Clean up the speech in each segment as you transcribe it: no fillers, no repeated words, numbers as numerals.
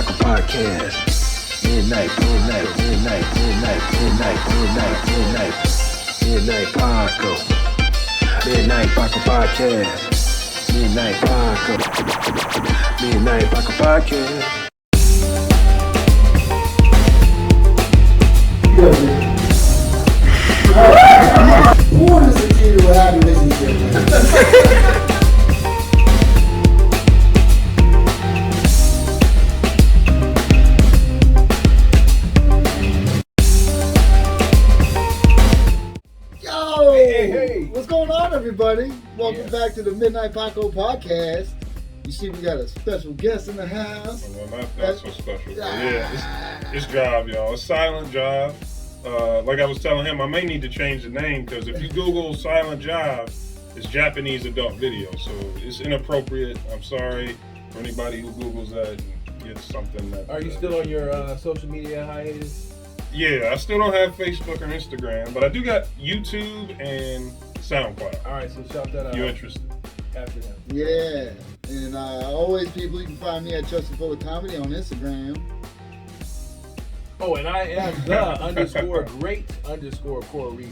Paco Podcast. Midnight Paco. Midnight Paco Podcast. Midnight Paco Podcast. Born as a kid who had a relationship. Yo! Hey. What's going on, everybody? Welcome back to the Midnight Paco Podcast. You see, we got a special guest in the house. Well, not so special. But yeah, it's JAV, y'all. It's Silent JAV. Like I was telling him, I may need to change the name because if you Google Silent JAV, it's Japanese adult video, so it's inappropriate. I'm sorry for anybody who Googles that and gets something that. Are you still on your social media hiatus? Yeah, I still don't have Facebook or Instagram, but I do got YouTube and SoundCloud. All right, so shout that out. You interested? After him. Yeah. And always, people, you can find me at Justin Fuller Comedy on Instagram. Oh, and I am the_great_Corey, COREE.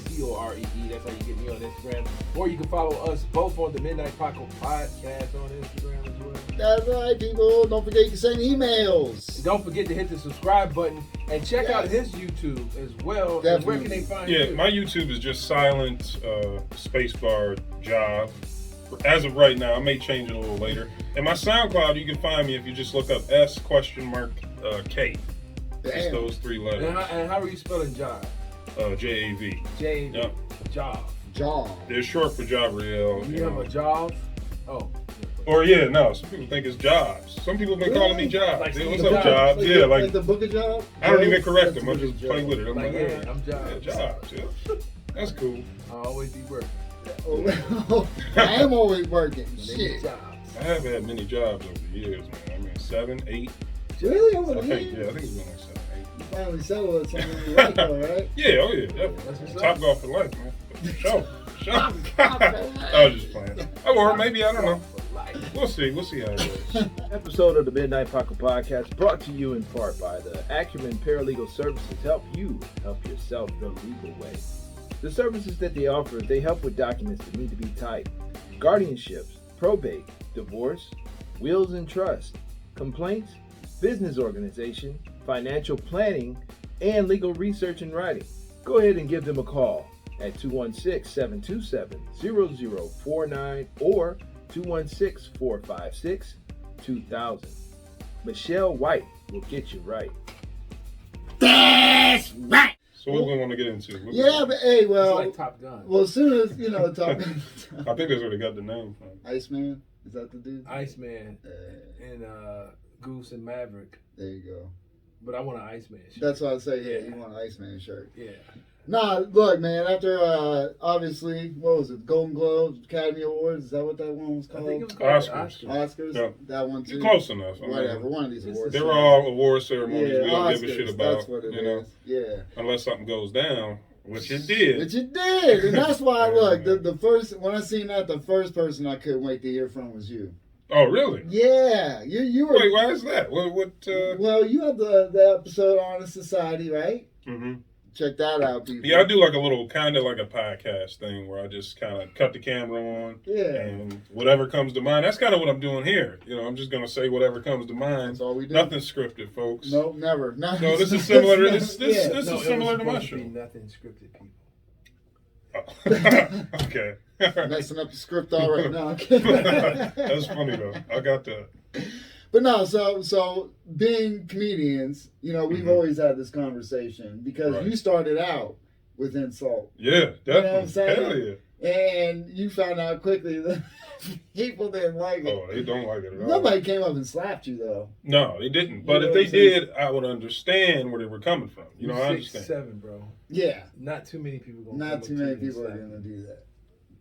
That's how you get me on Instagram. Or you can follow us both on the Midnight Paco Podcast on Instagram as well. That's right, people. Don't forget you can send emails. Don't forget to hit the subscribe button and check out his YouTube as well. Definitely. And where can they find you? Yeah, my YouTube is just Silent Spacebar JAV. As of right now, I may change it a little later. And my SoundCloud, you can find me if you just look up S?K. It's those three letters. And how are you spelling JAV? JAV. J. Yep. JAV. Jaw. They're short for Jabriel. You have a JAV? Oh. Or no, some people think it's Jobs. Some people have been calling me Jobs. Like Hey, what's Steve up, Jobs? Jobs? Like the book of Job? I don't even correct That's them. I just play with it. I'm Like, like, I'm Jobs. Yeah, Jobs. Yeah. That's cool. I'll always be working. I am always working. Shit. Shit. Jobs. I have had many jobs over the years, man. I mean, 7, 8. Really? Over I the think, years? I think it's been like 7, 8. You finally settled with something you like, though, right? Yeah, oh yeah, definitely. That's what's Top up. golf for life, man. Show. I was just playing. Or maybe, I don't know. We'll see how it goes. Episode of the Midnight Paco Podcast brought to you in part by the Acumen Paralegal Services help you help yourself the legal way. The services that they offer, they help with documents that need to be typed, guardianships, probate, divorce, wills and trust, complaints, business organization, financial planning, and legal research and writing. Go ahead and give them a call at 216-727-0049 or 216-456-2000. Michelle White will get you right. That's right. So what do we want to get into? Yeah, but hey, It's well, like Top Gun. as soon as, Top I think that's where they got the name from. Iceman, is that the dude? Iceman and Goose and Maverick. There you go. But I want an Iceman shirt. That's why I say, Yeah. you want an Iceman shirt. Yeah. Nah, look, man, after, obviously, what was it, Golden Globes, Academy Awards, is that what that one was I called? think it was called Oscars. Oscars? Yeah. That one too? You're close enough. I mean, Whatever, one of these awards. they were all award ceremonies Yeah, we don't Oscars, give a shit about. that's what it you know, is. Yeah. unless something goes down, which it did. Which it did, and that's why, Yeah, look, man. the first, when I seen that, the first person I couldn't wait to hear from was you. Oh, really? Yeah, you were. Wait, why is that? What? Well, you have the episode on the society, right? Mm-hmm. Check that out, people. Yeah, I do like a little kind of like a podcast thing where I just kind of cut the camera on, Yeah. and whatever comes to mind. That's kind of what I'm doing here. I'm just gonna say whatever comes to mind. That's all we do. Nothing scripted, folks. Nope, never. So this is similar. This Yeah. is No, similar it to was my supposed show. to be nothing scripted, people. Oh. Okay. Messing up the script all right now. That's funny though. I got that. But no, so being comedians, we've always had this conversation because Right. you started out with insult. Yeah, You know what I'm definitely. saying? Hell yeah. And you found out quickly that people didn't like it. Oh, they don't like it at all. Nobody came up and slapped you though. No, they didn't. But You know if what they I'm saying? did, I would understand where they were coming from. I understand. 6'7", bro. Yeah, Not too many people gonna not come too up many to you people are and going slap to you. do that.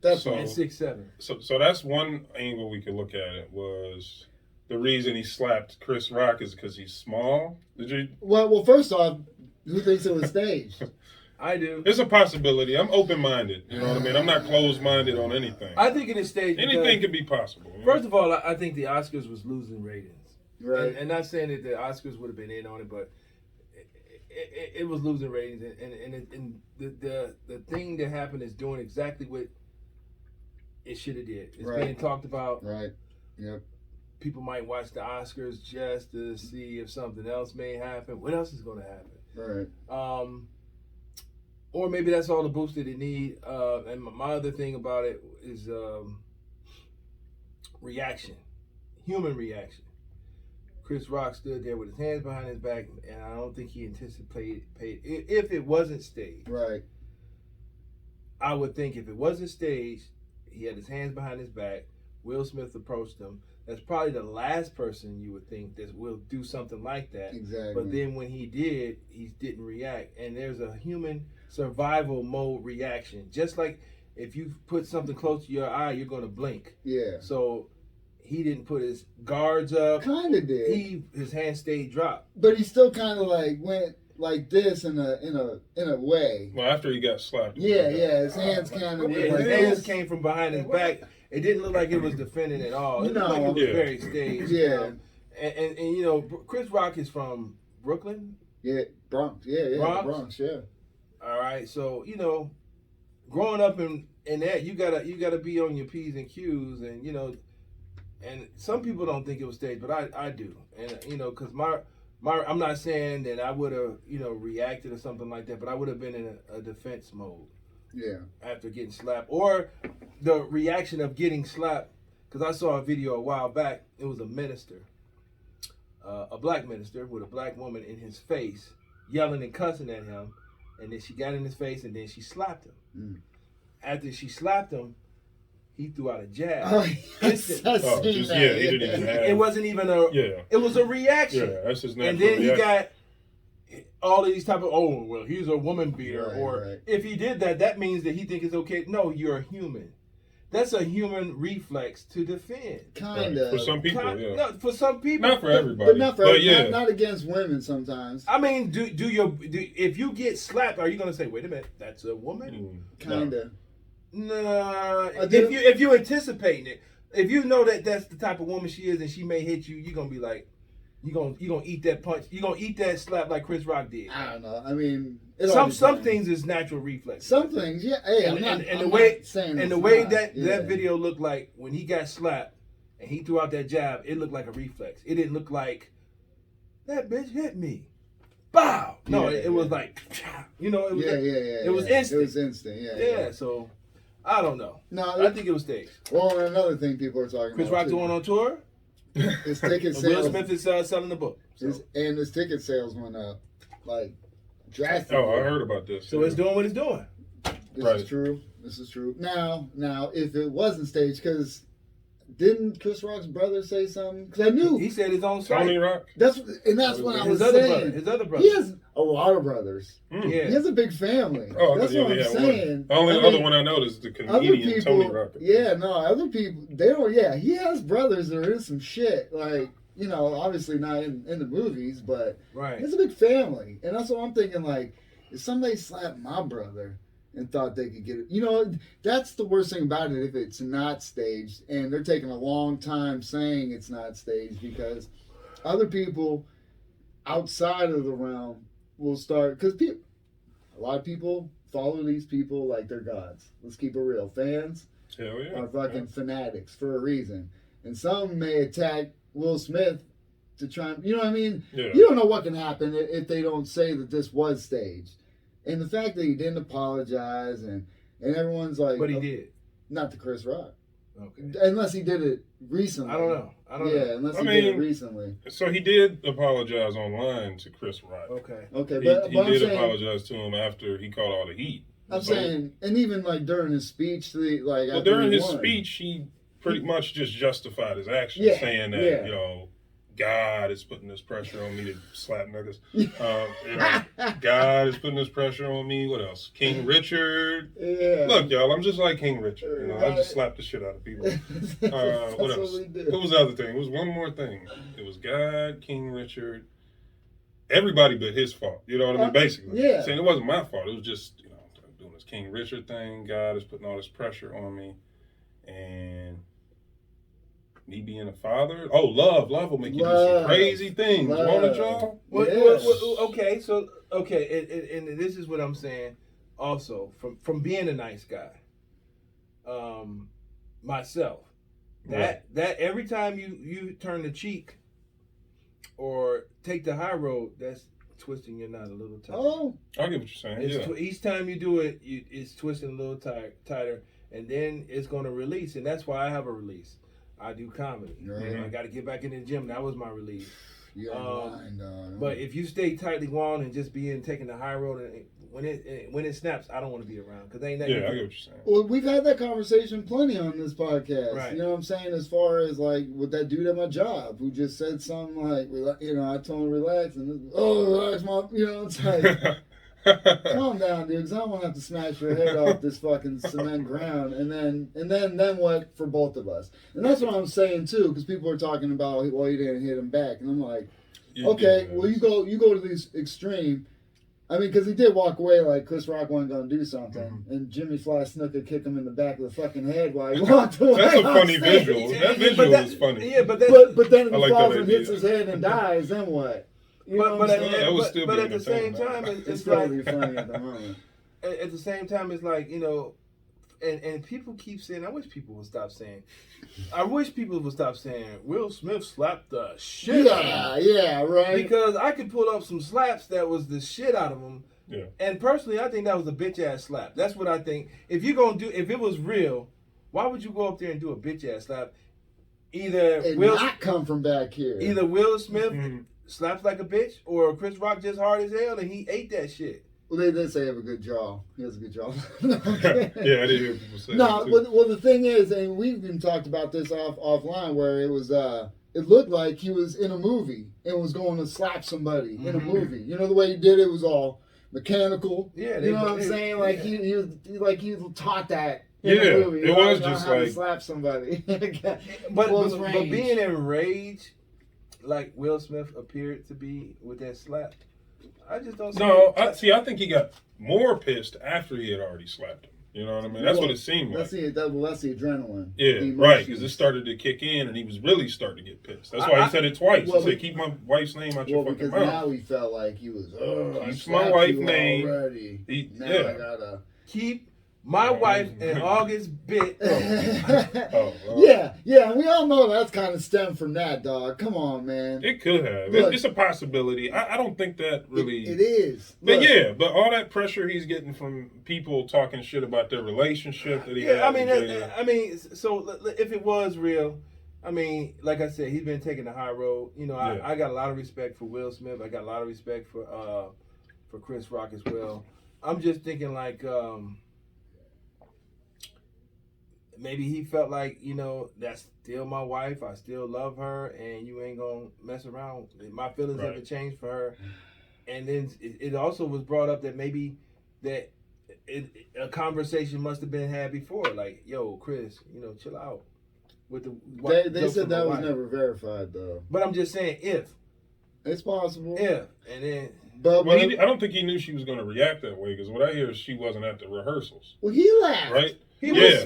That's So- all. And 6'7". So that's one angle we could look at it was the reason he slapped Chris Rock is because he's small. Did you? Well, first off, who thinks it was staged? I do. It's a possibility. I'm open-minded. You know what I mean? I'm not closed-minded on anything. I think it is staged. Anything could be possible. First of all, I think the Oscars was losing ratings. Right. And not saying that the Oscars would have been in on it, but it was losing ratings, and the thing that happened is doing exactly what it should have did. It's Right. being talked about. Right. Yep. People might watch the Oscars just to see if something else may happen. What else is going to happen? Right. Or maybe that's all the boost that it need. And my other thing about it is reaction, human reaction. Chris Rock stood there with his hands behind his back, and I don't think he anticipated if it wasn't staged. Right. I would think if it wasn't staged, he had his hands behind his back. Will Smith approached him. That's probably the last person you would think that will do something like that. Exactly. But then when he did, he didn't react. And there's a human survival mode reaction. Just like if you put something close to your eye, you're going to blink. Yeah. So he didn't put his guards up. Kind of did. His hand stayed dropped. But he still kind of like went like this in a way. Well, after he got slapped. Yeah. His hands kind of Yeah, went like his hands this. came from behind his back. It didn't look like it was defending at all. It looked like it was Yeah. very staged. Yeah. And you know, Chris Rock is from Brooklyn. Yeah. Bronx. Yeah. Bronx? Yeah. All right, so you know, growing up in that, you gotta be on your P's and Q's, and you know, and some people don't think it was staged, but I do, and you know, because my I'm not saying that I would have reacted or something like that, but I would have been in a defense mode. Yeah. After getting slapped, or the reaction of getting slapped, because I saw a video a while back. It was a minister, a black minister with a black woman in his face, yelling and cussing at him, and then she got in his face and then she slapped him. Mm. After she slapped him, he threw out a jab. Oh, Instant. I've Oh, seen just, that. yeah, he didn't even have. It wasn't even a. Yeah. It was a reaction. Yeah, that's his natural And then he reaction. got all of these type of, oh, well, he's a woman beater. Right, or right. if he did that, that means that he think it's okay. No, you're a human. That's a human reflex to defend. Kind For of. some people, yeah. No, for some people. Not for everybody. But not for yeah. not against women sometimes. I mean, if you get slapped, are you going to say, wait a minute, that's a woman? Kind of. Nah. If you anticipating it, if you know that that's the type of woman she is and she may hit you, you're going to be like, you gonna eat that punch. You're gonna eat that slap like Chris Rock did. I don't know. I mean, it all Some depends. things is natural reflex. Some things, yeah. Hey, I'm the not saying and it's the way not. that Yeah. video looked like when he got slapped and he threw out that jab, it looked like a reflex. It didn't look like that bitch hit me. Bow. No, Yeah, it was like, you know, it was It was instant. It was instant. Yeah. Yeah, so I don't know. No, I think it was staged. Well, another thing people are talking Chris about. Rock's going on tour. His ticket Will sales. Smith is selling the book. So, And his ticket sales went up, like drastically. Oh, I heard about this. so it's doing what it's doing. This Right. is true. This is true. Now, if it wasn't staged, because didn't Chris Rock's brother say something? Because I knew He said his own Tony site. Rock. that's what I was His other saying. brother. His other brother. He has a lot of brothers. Mm. He Yeah. has a big family. Oh, That's yeah, what I'm we had saying. one. The only I other mean, one I know is the Other comedian people, Tony Rock. yeah, no, other people, they don't. Yeah, he has brothers that are in some shit. Like, you know, obviously not in the movies, but Right. he has a big family, and that's what I'm thinking. Like, if somebody slapped my brother and thought they could get it, you know, that's the worst thing about it. If it's not staged, and they're taking a long time saying it's not staged, because other people outside of the realm will start, because a lot of people follow these people like they're gods. Let's keep it real. Fans Hell yeah. are fucking fanatics for a reason. And some may attack Will Smith to try and, you know what I mean? Yeah. You don't know what can happen if they don't say that this was staged. And the fact that he didn't apologize and everyone's like... But he did. Not to Chris Rock. Okay. Unless he did it recently. I don't know. Yeah, unless I he did it mean, recently. So he did apologize online to Chris Rock. Okay. Okay, He but I'm did saying... apologize to him after he caught all the heat. I'm So- saying, and even like during his speech, like Well, after during he his won. speech, he pretty much just justified his actions, Yeah, saying that yeah. you know God is putting this pressure on me to slap niggas. You know, God is putting this pressure on me. What else? King Richard. Yeah. Look, y'all, I'm just like King Richard. You know, I just slap the shit out of people. That's What else? we do. What was the other thing? It was one more thing. It was God, King Richard. Everybody but his fault. You know what I mean? Basically. yeah. Saying it wasn't my fault. It was just, you know, doing this King Richard thing. God is putting all this pressure on me. And me being a father. Oh, love will make you do some crazy things, won't it, y'all? Okay, and this is what I'm saying. Also, from being a nice guy, myself, that every time you turn the cheek or take the high road, that's twisting your knot a little tighter. Oh, I get what you're saying. Each time you do it, it's twisting a little tighter, and then it's going to release, and that's why I have a release. I do comedy. Right. I got to get back in the gym. That was my release. But if you stay tightly wound and just taking the high road, and when it snaps, I don't want to be around because ain't that. Yeah, I get what you're saying. Well, we've had that conversation plenty on this podcast. Right. You know what I'm saying? As far as like with that dude at my job who just said something like, I told him relax, and relax, it's like. Calm down, dude, because I don't want to have to smash your head off this fucking cement ground, and then what for both of us? And that's what I'm saying too, because people are talking about, well, you didn't hit him back, and I'm like, okay, well, you go to this extreme. I mean, because he did walk away like Chris Rock wasn't going to do something, and Jimmy Fly Snooker kicked him in the back of the fucking head while he walked away. That's a funny visual. That visual is funny. Yeah, but then if he falls and hits his head and dies, then what? But at the same time, it's like funny at the moment. At the same time, it's like and people keep saying. I wish people would stop saying. Will Smith slapped the shit out of him. Yeah, right. Because I could pull up some slaps that was the shit out of him. Yeah. And personally, I think that was a bitch ass slap. That's what I think. If it was real, why would you go up there and do a bitch ass slap? Not come from back here. Either Will Smith. Slaps like a bitch, or Chris Rock just hard as hell and he ate that shit. Well, they did say he have a good jaw. He has a good jaw. Yeah, I did hear people say that too. Well, the thing is, and we've even talked about this offline, where it was, it looked like he was in a movie and was going to slap somebody in a movie. You know, the way he did it was all mechanical. Yeah, you know what I'm saying? Like he was taught that. In a movie. It was just like to slap somebody. but being enraged. Like Will Smith appeared to be with that slap. I just don't see I think he got more pissed after he had already slapped him. You know what I mean? That's what it seemed like. That's the adrenaline. Yeah, right, because it started to kick in and he was really starting to get pissed. That's why he said it twice. He said, keep my wife's name out your fucking mouth. Because now he felt like he was, keep my wife's name. Already. I gotta... Keep my wife and August bit. Yeah, we all know that's kind of stemmed from that, dog. Come on, man. It could have. Look, it's a possibility. I don't think that really. It is. But but all that pressure he's getting from people talking shit about their relationship that he had. So if it was real, like I said, he's been taking the high road. I got a lot of respect for Will Smith. I got a lot of respect for Chris Rock as well. I'm just thinking like. Maybe he felt like, that's still my wife. I still love her, and you ain't gonna mess around. My feelings haven't changed for her. And then it also was brought up that maybe a conversation must have been had before. Like, yo, Chris, chill out. With the they said that was never verified though. But I'm just saying, if it's possible, and then. But I don't think he knew she was going to react that way because what I hear is she wasn't at the rehearsals. Well, he laughed. Right? He was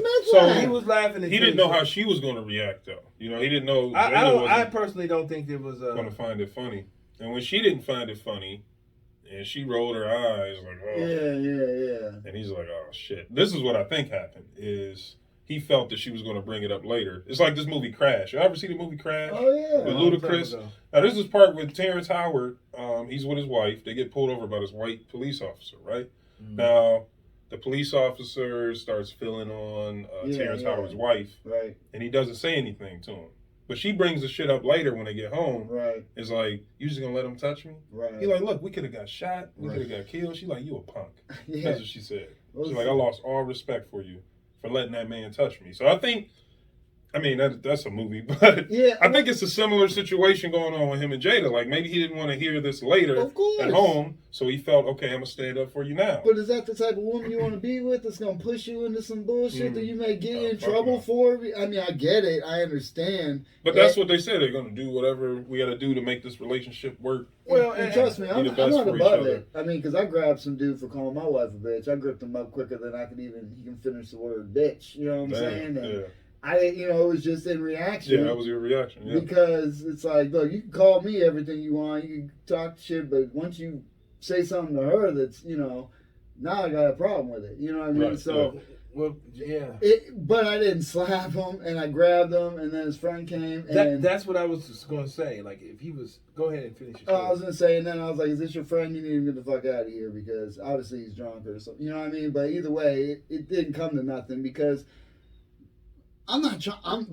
laughing. He didn't know how she was going to react, though. He didn't know. I personally don't think there was going to find it funny. And when she didn't find it funny, and she rolled her eyes like, oh. Yeah. And he's like, oh, shit. This is what I think happened, is he felt that she was going to bring it up later. It's like this movie Crash. You ever see the movie Crash? Oh, yeah. With Ludacris? Now, this is part with Terrence Howard. He's with his wife. They get pulled over by this white police officer, right? Mm-hmm. Now, the police officer starts filling on Terrence Howard's wife. Right. And he doesn't say anything to him. But she brings the shit up later when they get home. Right. It's like, you just gonna let him touch me? Right. He's like, look, we could have got shot. We could have got killed. She's like, you a punk. That's what she said. She's like, I lost all respect for you for letting that man touch me. So I think, that's a movie, but I think it's a similar situation going on with him and Jada. Like, maybe he didn't want to hear this later at home, so he felt, okay, I'm going to stand up for you now. But is that the type of woman you want to be with that's going to push you into some bullshit that you may get in trouble for? I get it. I understand. But that's what they said. They're going to do whatever we got to do to make this relationship work. Well, and trust me, I'm not above it. Because I grabbed some dude for calling my wife a bitch. I gripped him up quicker than he can finish the word bitch. You know what I'm saying? it was just in reaction. Yeah, that was your reaction. Yeah. Because it's like, look, you can call me everything you want, you can talk shit, but once you say something to her that's, now I got a problem with it. You know what I mean? Right, So, well, yeah. But I didn't slap him, and I grabbed him, and then his friend came. And That's what I was just going to say. Like, if he was, go ahead and finish your story. I was going to say, and then I was like, is this your friend? You need to get the fuck out of here because obviously he's drunk or something. You know what I mean? But either way, it didn't come to nothing because I'm not trying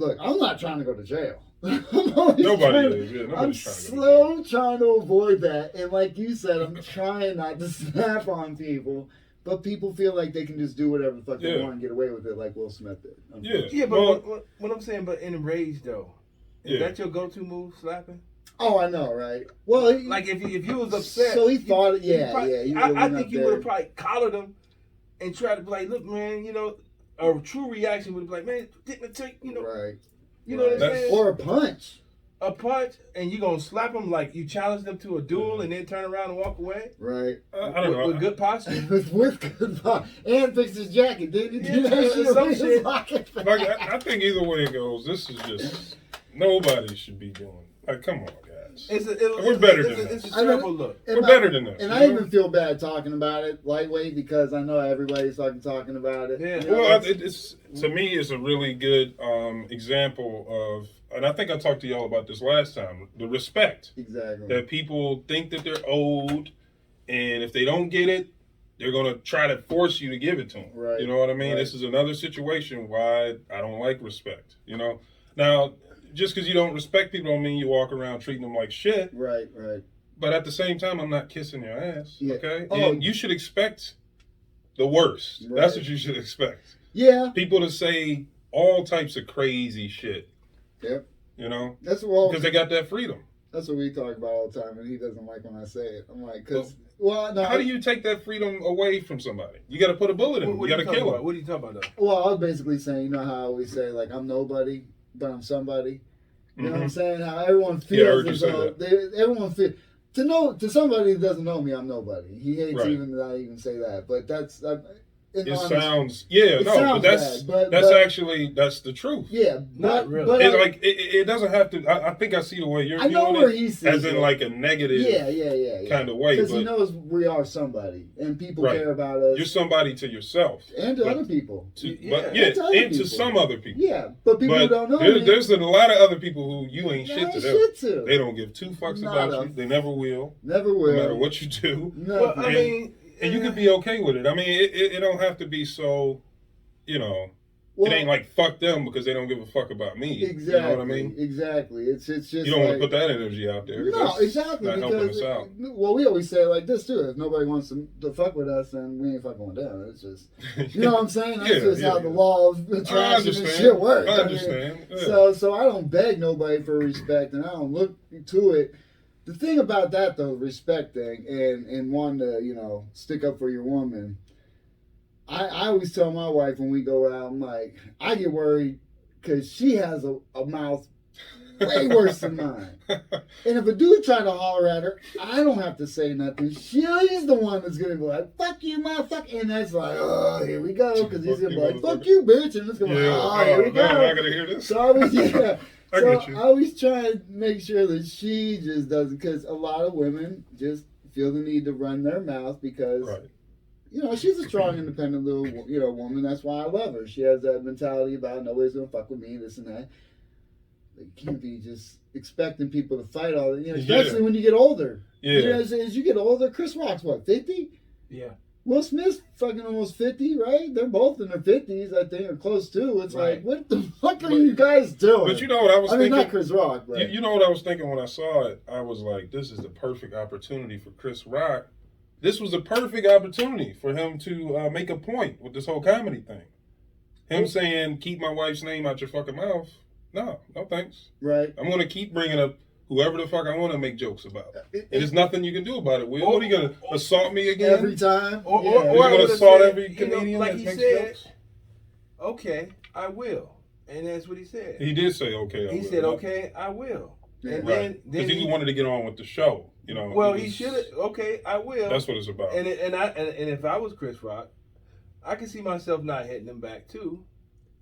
to go to jail. Nobody is. Yeah, I'm nobody's trying to go to jail. trying to avoid that. And like you said, I'm trying not to snap on people. But people feel like they can just do whatever the fuck they want and get away with it like Will Smith did. Yeah, but what I'm saying, but in a rage though, is that your go-to move, slapping? Oh, I know, right? Well, like if you was upset, so he thought, I think you would have probably collared him and tried to be like, look, man, a true reaction would be like, man, didn't take, right? You know what I'm saying? Or a punch. A punch, and you gonna slap them like you challenge them to a duel, and then turn around and walk away. Right. I don't know. With good posture. with good posture. And fix his jacket, didn't he? Some shit. I think either way it goes, this is just nobody should be doing. Like, come on, guys. We're better than that. It's a terrible look. We're better than that. And I even feel bad talking about it lightweight because I know everybody's talking about it. Yeah. Well, it's to me, it's a really good example of. And I think I talked to y'all about this last time. The respect. Exactly. That people think that they're owed, and if they don't get it, they're going to try to force you to give it to them. Right. You know what I mean? Right. This is another situation why I don't like respect. Now, just because you don't respect people don't mean you walk around treating them like shit. Right. But at the same time, I'm not kissing your ass. Yeah. Okay? Oh. And you should expect the worst. Right. That's what you should expect. Yeah. People to say all types of crazy shit. Yep. Because they got that freedom. That's what we talk about all the time, and he doesn't like when I say it. I'm like, How do you take that freedom away from somebody? You got to put a bullet in them. You got to kill them. What are you talking about, though? Well, I was basically saying, how I always say, like, I'm nobody, but I'm somebody. You know what I'm saying? How everyone feels as though everyone feels. To somebody who doesn't know me, I'm nobody. He hates even that I even say that, but that's. Sounds but that's the truth. Yeah, not really. It doesn't have to. I think I see the way you're. I know where he sees as in it. like a negative. Yeah. Kind of way, because he knows we are somebody, and people care about us. You're somebody to yourself and to other people. To some other people. Yeah, but people who don't know there's a lot of other people who you ain't shit to them. To. They don't give two fucks about you. They never will. Never will. No matter what you do. No. Well, and you can be okay with it. I mean, it don't have to be so, it ain't like fuck them because they don't give a fuck about me. Exactly. You know what I mean? Exactly. It's just you don't want to put that energy out there. No, exactly. Not helping us out. Well, we always say it like this too. If nobody wants to fuck with us, then we ain't fucking with them. It's just, you know what I'm saying? That's just how the law of attraction and shit works. I understand. So I don't beg nobody for respect, and I don't look to it. The thing about that, though, respect thing, and wanting to, stick up for your woman, I always tell my wife when we go out, I'm like, I get worried because she has a mouth way worse than mine. And if a dude try to holler at her, I don't have to say nothing. She's the one that's going to be like, fuck you, motherfucker. And that's like, oh, here we go. Because he's going to be like, fuck you, bitch. And it's going to be like, oh, here we go. I'm not going to hear this. So I always try to make sure that she just doesn't, because a lot of women just feel the need to run their mouth because, she's a strong, independent little, woman. That's why I love her. She has that mentality about nobody's going to fuck with me, this and that. But you can't be just expecting people to fight all the, especially when you get older. Yeah. As you get older, Chris Rock's what, 50? Yeah. Will Smith's fucking almost 50, right? They're both in their 50s, I think, or close to. It's like, what the fuck are you guys doing? But you know what I was thinking? I mean, not Chris Rock, but... You know what I was thinking when I saw it? I was like, this is the perfect opportunity for Chris Rock. This was a perfect opportunity for him to make a point with this whole comedy thing. Him saying, keep my wife's name out your fucking mouth. No thanks. Right. I'm going to keep bringing up whoever the fuck I want to make jokes about. There's nothing you can do about it, Will. What are you going to assault me again? Every time? Or you're going to assault every comedian that makes jokes? Okay, I will. And that's what he said. He did say, okay, I will. He said, okay, I will. And then he wanted to get on with the show. Well, he should have. Okay, I will. That's what it's about. And if I was Chris Rock, I could see myself not hitting him back too.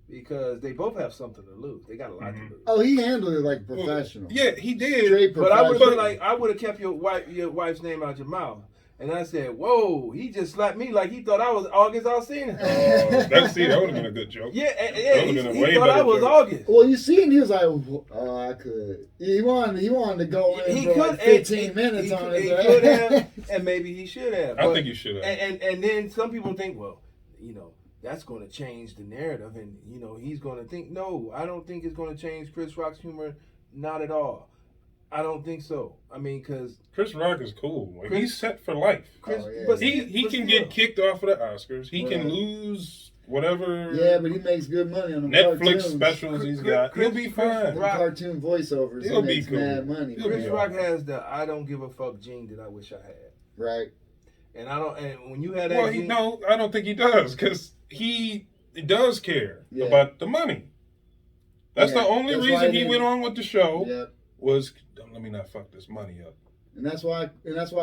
because they both have something to lose. They got a lot to lose. Oh, he handled it like a professional. Yeah, he did. Straight But I would professional. I would have kept your wife's name out your mouth. And I said, "Whoa, he just slapped me like he thought I was August Alsina." that would have been a good joke. Yeah, That would've been a he way thought I better was joke. August. Well, you see, and he was like, "Oh, I could." He wanted to go in for like 15 minutes on it. He could have, and maybe he should have. I think you should have. And then some people think, well, that's going to change the narrative, and he's going to think. No, I don't think it's going to change Chris Rock's humor. Not at all. I don't think so. I mean, because Chris Rock is cool. Like, he's set for life. Oh, yeah. but He but can still. get kicked off of the Oscars. He Right. can lose whatever Yeah, but he makes good money on the Netflix cartoons. specials he's got. He'll be fine. The cartoon voiceovers. He'll He be makes cool. mad money. He'll be Chris all Rock right. has the I don't give a fuck gene that I wish I had. Right. And I don't. And when you had that Well, gene, I don't think he does, because he does care Yeah. about the money. That's Yeah, the only that's why reason he he went on with the show Yep. was, let me not fuck this money up. And that's why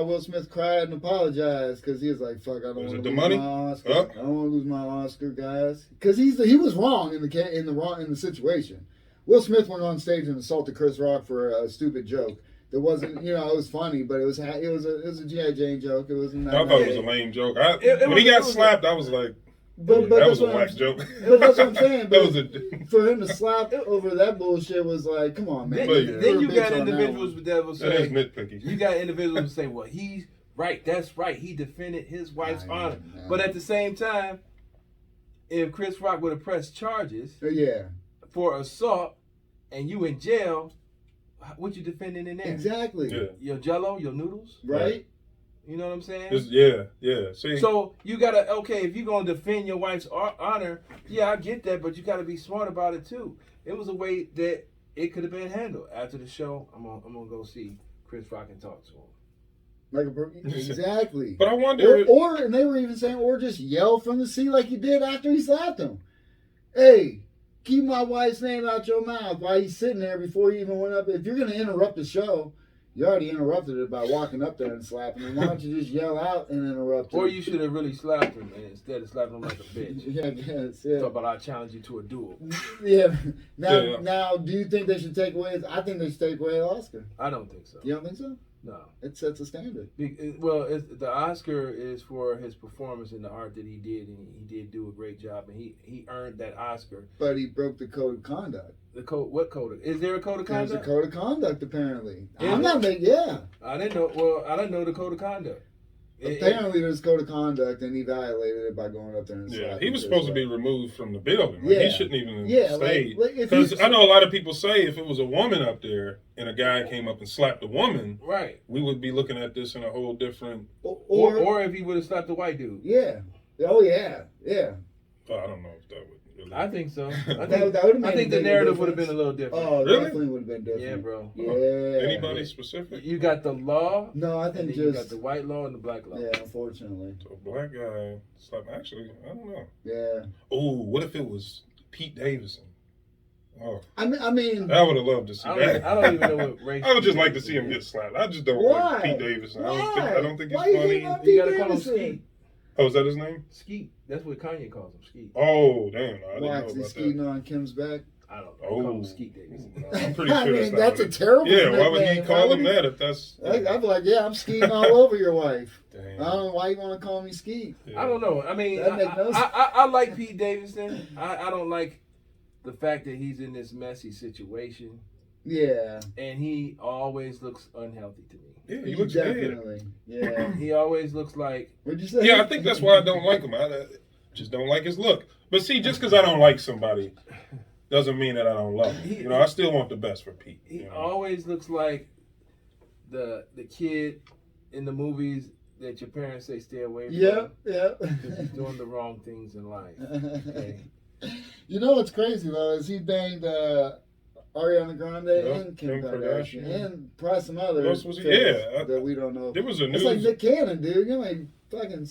Will Smith cried and apologized, because he was like, "Fuck, I don't Was want it to the lose money? my Oscar. Huh? I don't want to lose my Oscar, guys." Because he was wrong in the situation. Will Smith went on stage and assaulted Chris Rock for a stupid joke. That wasn't, it was funny, but it was a G.I. Jane joke. It wasn't. I thought it was a lame joke. When he got slapped, I was like, But that that's was a what whack I'm- joke. But that's what I'm saying. That But was a. for him to slap over that bullshit was like, come on, man. Then- You're then a you bitch got on that individuals one. that will That is say, nitpicky. you got individuals who say, well, he's right. That's right. He defended his wife's Nah, honor. nah. But at the same time, if Chris Rock would have pressed charges Yeah, for assault and you in jail, what you defending in there? exactly. Yeah. Your Jello, your noodles. Right? You know what I'm saying? Yeah. See, So you gotta if you're gonna defend your wife's honor, yeah, I get that, but you gotta be smart about it too. It was a way that it could have been handled. After the show, I'm gonna go see Chris Rock and talk to him. Exactly. but I wonder. And they were even saying, or just yell from the seat like you did after he slapped him. Hey, keep my wife's name out your mouth while he's sitting there before he even went up. If you're gonna interrupt the show, you already interrupted it by walking up there and slapping him. Why don't you just yell out and interrupt him? Or you should have really slapped him and instead of slapping him like a bitch. Yeah, I guess. Yeah. Talk about I challenge you to a duel. Yeah. Yeah. Now, do you think they should take away? I think they should take away the Oscar. I don't think so. You don't think so? No. It sets a standard. The Oscar is for his performance in the art that he did, and he did do a great job, and he earned that Oscar. But he broke the code of conduct. What code? Is there a code of There's a conduct? code of conduct, apparently. Is I'm it? not making. Yeah. I didn't know. Well, I didn't know the code of conduct. Apparently, there's code of conduct, and he violated it by going up there and Yeah, slapping he was Chris supposed to Rock. be removed from the building. Like, Yeah. He shouldn't even Yeah, stay. like if Because he's- I know a lot of people say if it was a woman up there and a guy came up and slapped a woman, Right. we would be looking at this in a whole different. Or if he would have slapped the white dude. yeah. Oh yeah. Yeah. I don't know if that would. Really, I think so. I That think, would've made I think a the bigger narrative would have been difference. a little different. Oh, Really? definitely would have been different. Yeah, bro. Yeah. Anybody specific? You got the law, No, I and think then you got just the white law and the black law. yeah. Unfortunately. So a black guy slapped. Actually, I don't know. Yeah. Oh, what if it was Pete Davidson? Oh, I mean. I would have loved to see that. I don't even know what race. I would just like to see him get slapped. I just don't Why? like Pete Davidson. Why? I don't think he's Why you funny. hate on You Pete gotta call him Davidson? Skeet. Oh, is that his name? Skeet. That's what Kanye calls him. Skeet. Oh, damn! I didn't know Watch about he's skeeting on Kim's back. I don't know. They call Oh. him Skeet Davidson. that. I'm pretty I sure mean, that's not that's what a it- terrible. Yeah, why would he nickname. call him that if that's? I'd be like, yeah, I'm skeeting all over your wife. Damn. I don't know why you want to call me Skeet. Yeah. I don't know. I mean, That make no sense. I like Pete Davidson. I don't like the fact that he's in this messy situation, Yeah, and he always looks unhealthy to me. Yeah, he looks dead. definitely. Yeah. He always looks like What'd you say? Yeah, I think that's why I don't like him. I just don't like his look. But see, just because I don't like somebody doesn't mean that I don't love him. You know, I still want the best for Pete. he You know? always looks like the kid in the movies that your parents say stay away from. Yep, yep. Because he's doing the wrong things in life. Okay. You know what's crazy though is he banged Ariana Grande and Kim Kim Kardashian, Kardashian. and probably some other Who else was he? fellas Yeah, that we don't know. There was a It's like news. Nick Cannon, dude. You know, like fucking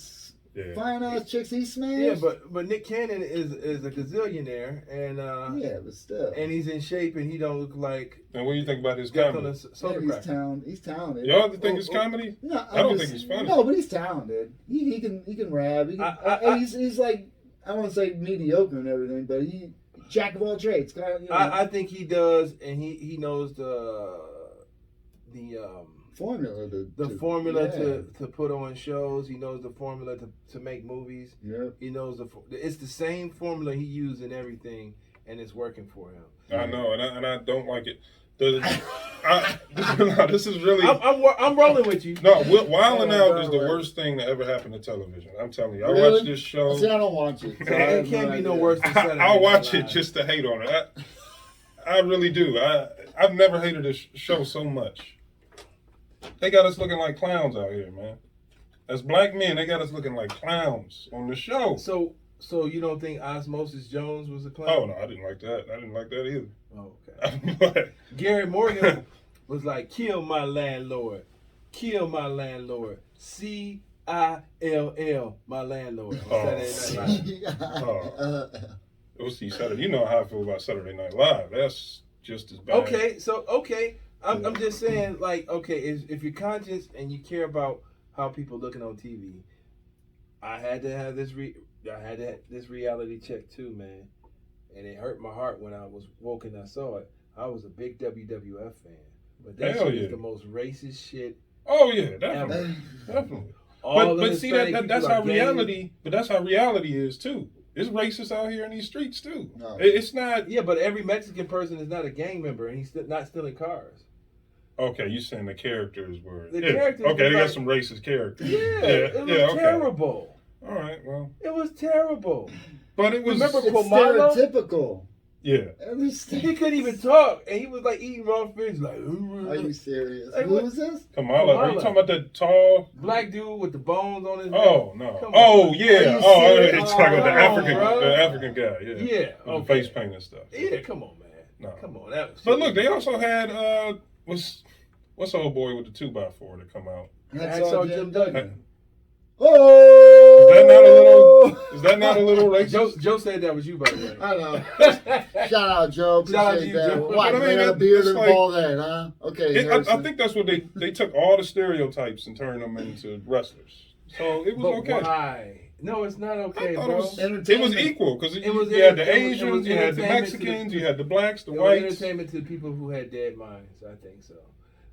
Yeah. fine ass chicks he smashed. Yeah, but Nick Cannon is a gazillionaire, and yeah, but still. and he's in shape, and he don't look like And what do you think about his death on comedy? a soda he's cracker. talented. He's talented. Y'all think it's comedy? No, I don't think he's funny. No, but he's talented. He can rap. He can, he's like, I won't say mediocre and everything, but jack of all trades. I think he does, and he knows the formula. The formula to put on shows. He knows the formula to make movies. Yep. He knows it's the same formula he used in everything, and it's working for him. I know, and I don't like it. This is really. I'm rolling with you. No, Wilding Out is the worst thing that ever happened to television. I'm telling you. I watch this show. See, I don't watch it. So it can't be no worse than Saturday I'll watch Night it just to hate on it. I really do. I've never hated this show so much. They got us looking like clowns out here, man. As black men, they got us looking like clowns on the show. So you don't think Osmosis Jones was a clown? Oh no, I didn't like that. I didn't like that either. Oh, okay. Gary Morgan was like, "Kill my landlord, kill my landlord, CILL my landlord." Saturday Night Live. We'll see Saturday. You know how I feel about Saturday Night Live. That's just as bad. Okay. I'm just saying, like, okay, if you're conscious and you care about how people looking on TV, I had to have this reality check too, man. And it hurt my heart when I was woke and I saw it. I was a big WWF fan, but that shit is the most racist shit. Oh yeah, definitely. But see that's how reality. But that's how reality is too. It's racist out here in these streets too. No. It's not. Yeah, but every Mexican person is not a gang member, and he's not stealing cars. Okay, you saying the characters were. Characters. Okay, they got some racist characters. It was terrible. All right, well. It was terrible. But it was. Remember Pomalo? Stereotypical. Yeah. He couldn't even talk, and he was like eating raw fish. Like, are you serious? Like, who was this? Kamala. Are you talking about that tall black dude with the bones on his neck? Oh no! Yeah! It's talking about the African guy. Yeah. Yeah. With the face paint and stuff. Yeah. Come on, man. No. Come on. That was but look, they also had what's the old boy with the 2x4 that come out? Hacksaw Jim Duggan. Oh! Is that not a little racist? Joe said that was you, by the way. I know. Shout out, Joe. Appreciate that. Joe. Why? They got a beard and all that, huh? Okay. I think that's what they took all the stereotypes and turned them into wrestlers. So it was okay. Why? No, it's not okay, bro. It was equal because you had the Asians, you had the Mexicans, you had the blacks, the whites. It was entertainment to the people who had dead minds. I think so.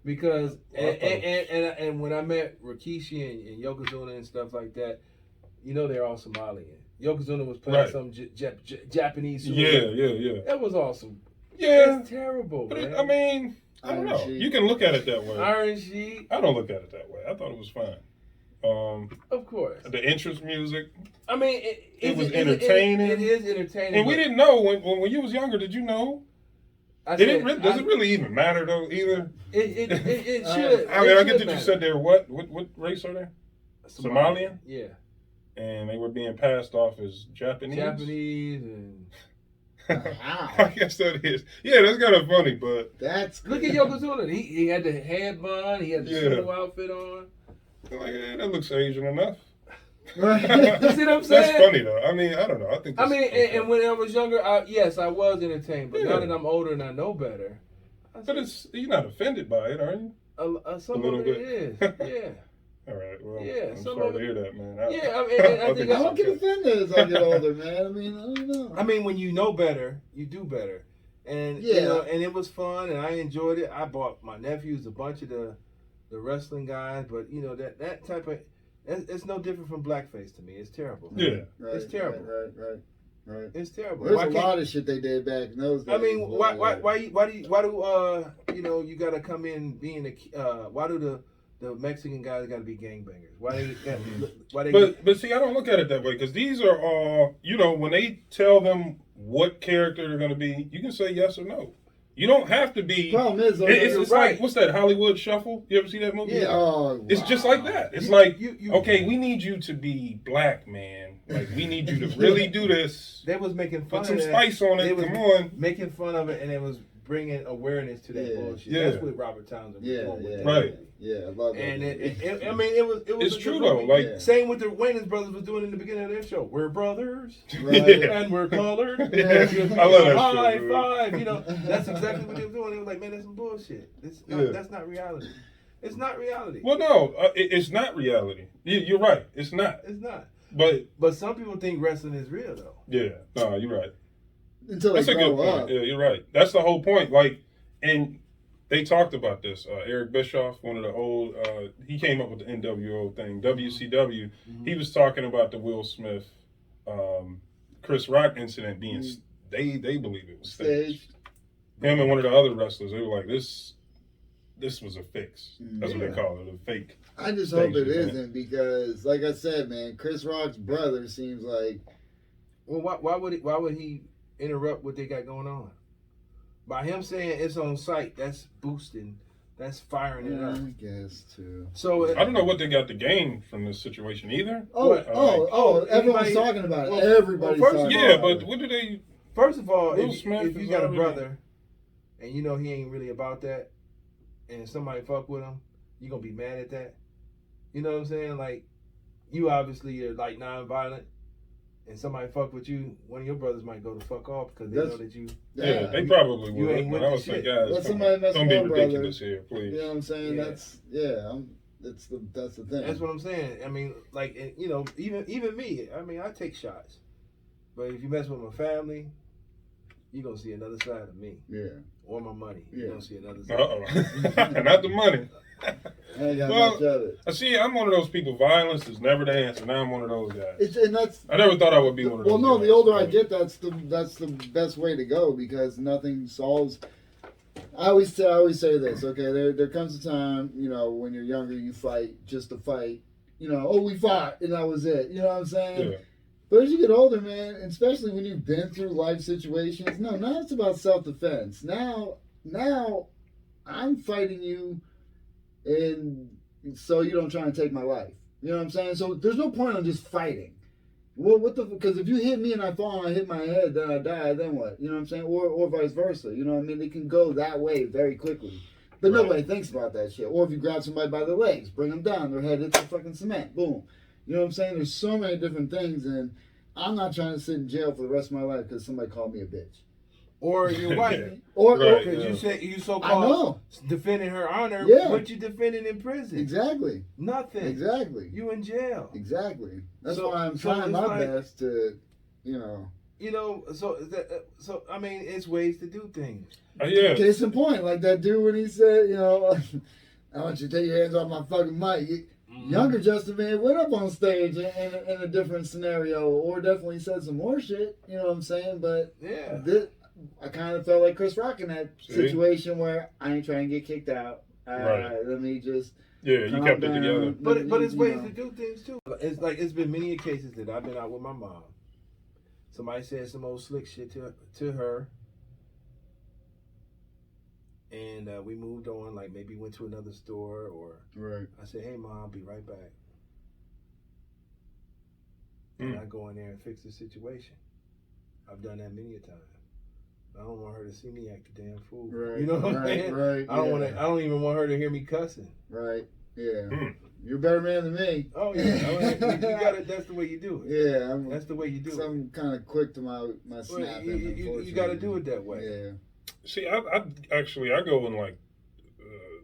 Because and when I met Rikishi and Yokozuna and stuff like that, you know they're all Somalian. Yokozuna was playing some Japanese. Yeah. That was awesome. Yeah, it's terrible, but man. I mean, I don't know. You can look at it that way. Iron Sheik. I don't look at it that way. I thought it was fine. Of course. The entrance music. I mean, it was entertaining. It is entertaining. And we didn't know when you was younger. Did you know? Does it really even matter though? Either it should. I mean, I get that you said they were what race are they? Somalian. Yeah. And they were being passed off as Japanese. And. I guess that is. Yeah, that's kind of funny, but look at Yokozuna. He had the head bun. He had the sumo outfit on. Like, that looks Asian enough. You see what I'm saying? That's funny though. I mean, I don't know. I think. And when I was younger, yes, I was entertained. But now that I'm older and I know better, you're not offended by it, are you? Some of it is. Yeah. All right. Well, yeah, I'm sorry to hear that, man. I think I don't get offended as I get older, man. I mean, I don't know. I mean, when you know better, you do better. And you know, and it was fun, and I enjoyed it. I bought my nephews a bunch of the wrestling guys, but you know that type of it's no different from blackface to me. It's terrible. Yeah, it's terrible. Right. It's terrible. There's a lot of shit they did back in those days. I mean, why do you know you gotta come in being why do the Mexican guys got to be gangbangers? But see, I don't look at it that way because these are all, you know, when they tell them what character they're going to be, you can say yes or no. You don't have to be. Problem is, it's like, what's that, Hollywood Shuffle? You ever see that movie? Yeah. It's just like that. It's okay, we need you to be black, man. Like, we need you to really do this. They was making fun of it. Put some spice on it, come on. Making fun of it, and it was bringing awareness to that bullshit. Yeah. That's what Robert Townsend was doing. Right. Yeah, I love that. And I mean, it was. It's true though. Like same with the Wayans brothers was doing in the beginning of their show. We're brothers, and we're colored. I love that High five. You know, that's exactly what they were doing. They were like, man, that's some bullshit. That's not reality. It's not reality. Well, no, it's not reality. You're right. It's not. It's not. But some people think wrestling is real though. Yeah. No, you're right. until they That's a good grow point. up. Yeah, you're right. That's the whole point. Like, and they talked about this. Eric Bischoff, one of the old, he came up with the NWO thing, WCW. He was talking about the Will Smith, Chris Rock incident being, they believe it was staged. Him and one of the other wrestlers, they were like, this was a fix. That's what they call it, a fake. I just hope it isn't because, like I said, man, Chris Rock's brother seems like. Well, why would he interrupt what they got going on? By him saying it's on site, that's boosting, that's firing it up. I guess too. So I don't know what they got to gain from this situation either. Everyone's talking about it. Everybody's talking about it. Yeah, but what do they? First of all, Will if Smith you is got a already- brother and you know he ain't really about that, and somebody fuck with him, you gonna be mad at that. You know what I'm saying? Like, you obviously are like non-violent, and somebody fuck with you, one of your brothers might go to fuck off because they know that you. Yeah, they probably you would. ain't But with I the was like, shit. guys, Let somebody mess don't with be my brother. ridiculous here, please. You know what I'm saying? Yeah. That's the thing. That's what I'm saying. I mean, like, you know, even me. I mean, I take shots, but if you mess with my family, you gonna see another side of me. Yeah. Or my money. Yeah. You gonna see another side. Not the money. I ain't got Well, much of it. I see. I'm one of those people. Violence is never the answer. Now I'm one of those guys. And that's. I never thought I would be one of those. Well, no. guys. The older I get, that's the best way to go because nothing solves. I always say this. Okay, there comes a time, you know, when you're younger, you fight just to fight. You know, we fought and that was it. You know what I'm saying? Yeah. But as you get older, man, and especially when you've been through life situations, now it's about self-defense. Now I'm fighting you, and so you don't try and take my life. You know what I'm saying? So there's no point on just fighting. Well, because if you hit me and I fall and I hit my head, then I die. Then what? You know what I'm saying? Or vice versa. You know what I mean? It can go that way very quickly. But nobody thinks about that shit. Or if you grab somebody by the legs, bring them down, their head hits the fucking cement. Boom. You know what I'm saying? There's so many different things, and I'm not trying to sit in jail for the rest of my life because somebody called me a bitch. Or your wife. Or Right. Because you say you I so-called know. defending her honor, Yeah. what you defending in prison? Exactly. Nothing. Exactly. You in jail. Exactly. That's So- why I'm so trying it's my like- best to, you know. You know, so I mean, it's ways to do things. Yeah. Case in point, like that dude when he said, you know, I want you to take your hands off my fucking mic. Younger Justin Man went up on stage in a different scenario, or definitely said some more shit. You know what I'm saying? But Yeah. I kind of felt like Chris Rock in that See? situation where I ain't trying to get kicked out. Right. Let me just. Yeah, you kept it together. But it's you ways know. to do things too. It's been many cases that I've been out with my mom. Somebody said some old slick shit to her, and we moved on. Like maybe went to another store, or Right. I said, "Hey, mom, I'll be right back." And I go in there and fix the situation. I've done that many a time. I don't want her to see me act a damn fool. Right. You know what I'm saying? Right. I don't yeah. want to. I don't even want her to hear me cussing. Right. Yeah. Hmm. You're a better man than me. Oh yeah, you gotta. That's the way you do it. Yeah. That's the way you do it. I'm kind of quick to my Well, snapping. you got to do it that way. Yeah. See, I go in like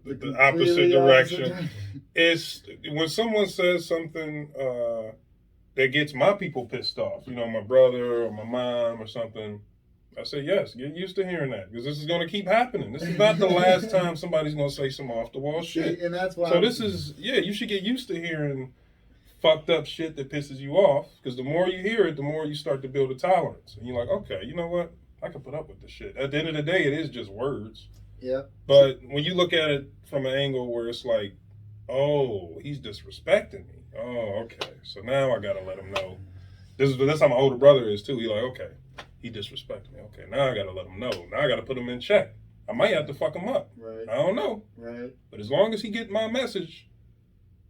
the completely opposite direction. It's when someone says something that gets my people pissed off. You know, my brother or my mom or something. I say yes. Get used to hearing that because this is going to keep happening. This is not the last time somebody's going to say some off the wall shit. And that's why. So this is you should get used to hearing fucked up shit that pisses you off because the more you hear it, the more you start to build a tolerance. And you're like, okay, you know what? I can put up with this shit. At the end of the day, it is just words. Yep. But when you look at it from an angle where it's like, oh, he's disrespecting me. Oh, okay. So now I gotta let him know. That's how my older brother is too. He's like, okay, he disrespected me. Okay, now I gotta let him know. Now I gotta put him in check. I might have to fuck him up. Right. I don't know. Right. But as long as he get my message,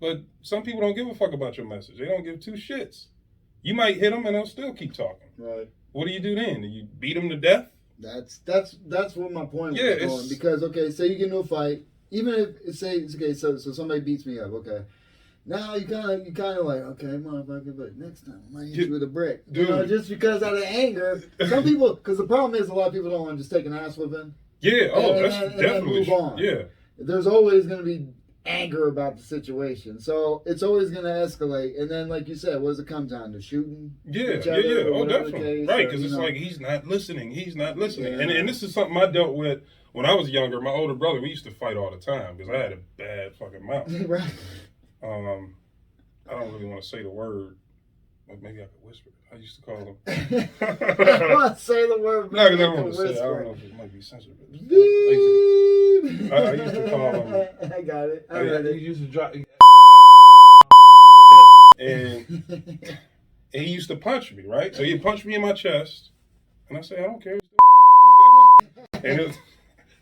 but some people don't give a fuck about your message. They don't give two shits. You might hit them and they'll still keep talking. Right. What do you do then? Do you beat them to death? That's what my point was Yeah, going. Because okay, say you get into a fight, even if say it's okay, so somebody beats me up, okay. Now you kind of like, okay, motherfucker, but next time I might hit you with a brick. You know, just because out of anger. Some people, because the problem is a lot of people don't want to just take an ass whipping. Yeah, And that's then definitely move on. yeah. There's always going to be anger about the situation. So it's always going to escalate. And then, like you said, what does it come down to? Shooting? Yeah, each yeah, other yeah. or Oh, whatever the definitely. case, Right, or, because you it's know. like he's not listening. He's not listening. Yeah. And this is something I dealt with when I was younger. My older brother, we used to fight all the time because I had a bad fucking mouth. Right. I don't really want to say the word. But maybe I could whisper. I used to call him. Say the word. No, because I don't want to say it. I don't know if it might be sensitive. I used to call him. I got it. I Yeah, read You it. used to drop. And he used to punch me, right? So he'd punch me in my chest. And I say, I don't care. And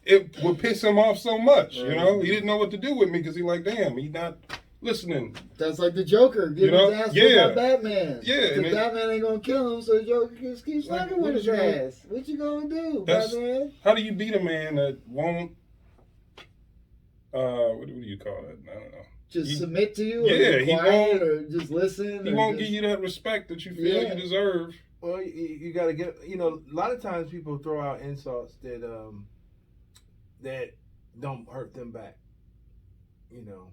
it would piss him off so much, you know? He didn't know what to do with me because he like, damn, he's not listening. That's like the Joker getting his ass killed by Batman. Yeah. The Batman ain't gonna kill him, so the Joker just keeps fucking with his ass. What you gonna do, Batman? How do you beat a man that won't, what do you call that? I don't know. Just submit to you? Yeah, or he quiet, won't. Or just listen? He won't give you that respect that you feel you deserve. Well, you got to get. You know, a lot of times people throw out insults that don't hurt them back. You know,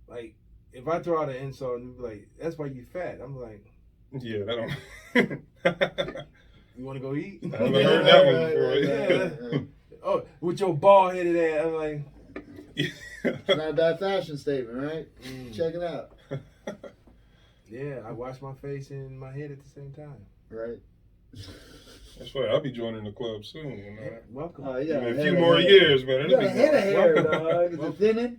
like if I throw out an insult and you be like, "That's why you fat," I'm like, Yeah, that don't. "You want to go eat?" I haven't heard that one before. Yeah. Oh, with your bald headed ass, I'm like, It's not a bad fashion statement, right? Check it out. yeah, I wash my face and my head at the same time. Right. That's funny. I'll be joining the club soon. You know? Welcome. Oh, In a few more years, man. You It'll got a be head of hair, welcome. dog. Is it thinning?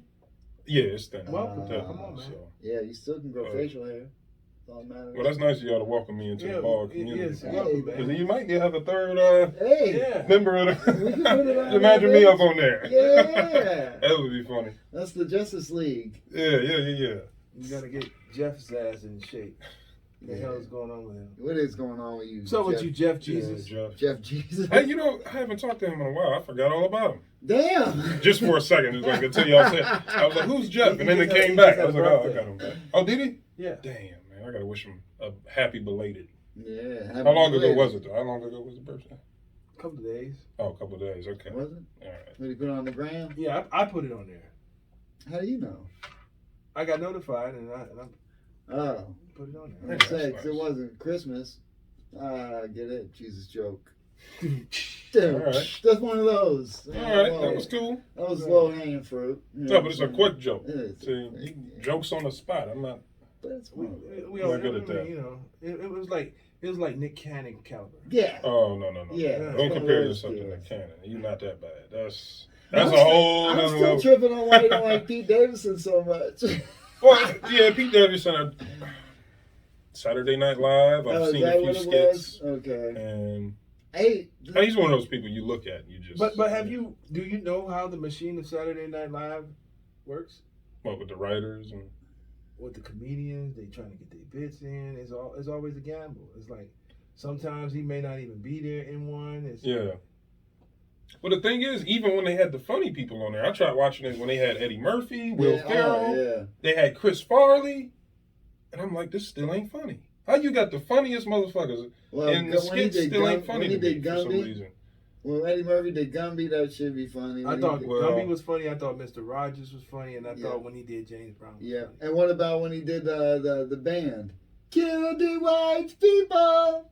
Yeah, it's thin. Welcome. Definitely, Come on, man. so. Yeah, you still can grow facial hair. That's all that matters. Well, that's nice of y'all to welcome me into the ball community. Yes, Hey, welcome, Because man. you might have a third Hey, Yeah. member of We can put it on the. Imagine there, me bitch. up on there. Yeah. That would be funny. That's the Justice League. Yeah. You gotta get Jeff's ass in shape. What the hell is going on with him? What is going on with you? So with you, Jeff Yeah, Jesus? Jeff. Jeff Jesus. Hey, you know, I haven't talked to him in a while. I forgot all about him. Damn. Just for a second. It was like until y'all said, I was like, who's Jeff? And then it He came just back. had I was a like, oh, I birthday. got him back. Oh, did he? Yeah. Damn, man. I got to wish him a happy belated. Yeah. How long ago was it, though? How long ago was the birthday? A couple of days. Oh, a couple of days. Okay. Was it? All right. Did he put it on the gram? Yeah, I put it on there. How do you know? I got notified and I Oh. put it on I'm there. That's saying, nice. it wasn't Christmas. I get it. Jesus joke. All Dude, right. that's one of those. All right. That was cool. That was low hanging fruit. You know No, but it's a what I'm saying? quick joke. It is. See, jokes on the spot. I'm not. But it's We, one of those. we Not all good at that. You know, it was like Nick Cannon caliber. Yeah. Oh, no. Yeah. Don't compare Those yourself to deals. Nick Cannon. You're not that bad. That's I'm a still- whole I'm nother still level. tripping on why you don't like Pete Davidson so much. Well, yeah, Pete Davidson. Saturday Night Live. I've Is seen a that few what it skits, was? Okay. and Hey. he's one of those people you look at and you just. But do you know how the machine of Saturday Night Live works? What with the writers and. With the comedians, they trying to get their bits in. It's always a gamble. It's like sometimes he may not even be there in one. It's, Yeah. Well, the thing is, even when they had the funny people on there, I tried watching it when they had Eddie Murphy, Will Ferrell, yeah. they had Chris Farley, and I'm like, this still ain't funny. How you got the funniest motherfuckers, Well, and the when he skits did still ain't Gum- funny when he to me did for some Gumby, reason. When Eddie Murphy did Gumby, that should be funny. I When thought he did- Well- Gumby was funny. I thought Mr. Rogers was funny, and I Yeah. thought when he did James Brown. Was Yeah. funny. And what about when he did the band? Kill the white people.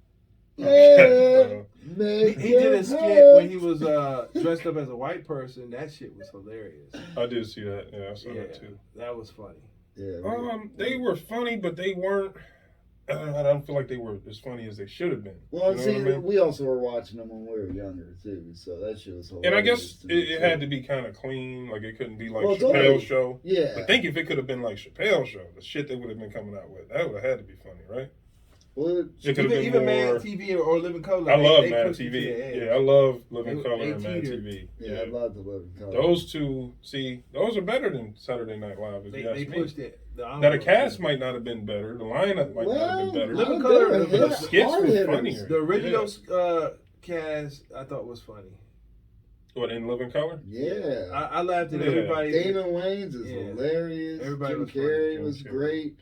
Yeah. Make He did a it skit hurt. when he was dressed up as a white person. That shit was hilarious. I did see that. Yeah, I saw Yeah, that too. that was funny. Yeah. They were funny, but they weren't. I don't feel like they were as funny as they should have been. Well, You know see, what I mean? we also were watching them when we were younger too, so that shit was hilarious. And I guess to me, it had to be kind of clean. Like it couldn't be like Well, it's Chappelle's already- show. Yeah. But think if it could have been like Chappelle's show, the shit they would have been coming out with, that would have had to be funny, right? Well, It could have been Even more. Mad TV or Living Color. I love they Mad pushed it to TV. the edge. Yeah, I love Living They- Color they and Mad teetered. TV. yeah, I love the Living Color. Those two, see, those are better than Saturday Night Live. If They you ask me. pushed it. Now the cast might not have been better. The lineup might not have been better. Living I'm Color, good. the Yeah, skits hard were hitters. funnier. The original cast I thought was funny. What, in Living Color? Yeah. I laughed at Yeah. everybody. Damon Wayans is Yeah. hilarious. Everybody Jim was funny. Carrey Jim was Carrey. great.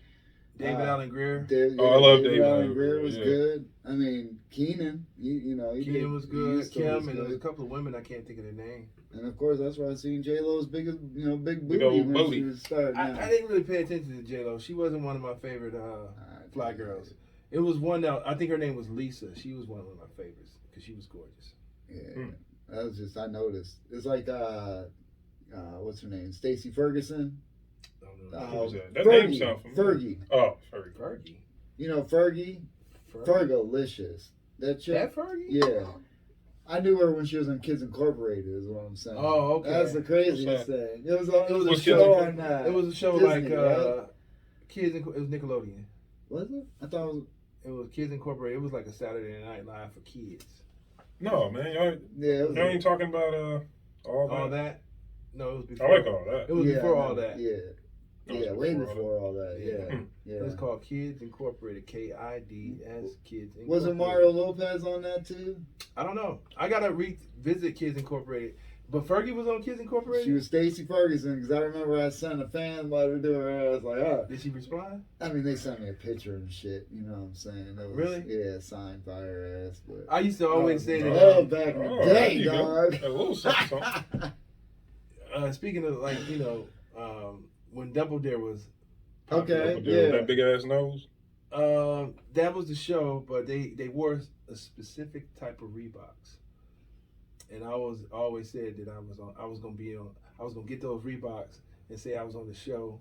David Allen Greer. I love David Allen Greer. Greer, Was yeah. good. I mean, Keenan. Keenan was good. was Kim, and there was good. a couple of women I can't think of their name. And of course, that's where I seen J Lo's big Big booty old when booty. she was starting. I out. didn't really pay attention to J Lo. She wasn't one of my favorite fly girls. It was one that I think her name was Lisa. She was one of my favorites because she was gorgeous. Yeah, that was just I noticed. It's like what's her name? Stacey Ferguson. I don't know. Who was that? That name sounds familiar. Fergie. Oh, Fergie. Fergie. You know Fergie? Fergalicious. That chick. That Fergie? Yeah. I knew her when she was on Kids Incorporated. Is what I'm saying. Oh, okay. That's the craziest thing. It was a What's show Kids on. It was a show Disney, like right? Kids. It was Nickelodeon. Was it? I thought it was. It was Kids Incorporated. It was like a Saturday Night Live for kids. No, man. Y'all, Yeah. It was y'all ain't talking about all that. All that? No, it was before. I like all that. It was yeah, before I all know. that. Yeah. It was Yeah, way before all before all that. Yeah. Yeah. It was called Kids Incorporated. KIDS. Kids Incorporated. Wasn't Mario Lopez on that too? I don't know. I gotta revisit Kids Incorporated. But Fergie was on Kids Incorporated. She was Stacey Ferguson because I remember I sent a fan letter to her. I was like, oh. Did she respond? I mean, they sent me a picture and shit. You know what I'm saying? It was, Really? Yeah, signed by her ass. But I used to always say that. Oh, back in the Oh, there day, you go. dog. A little something, something. Speaking of like when Double Dare was Okay, Dude, yeah. That big ass nose. that was the show, but they wore a specific type of Reeboks, and I always said that I was gonna get those Reeboks and say I was on the show.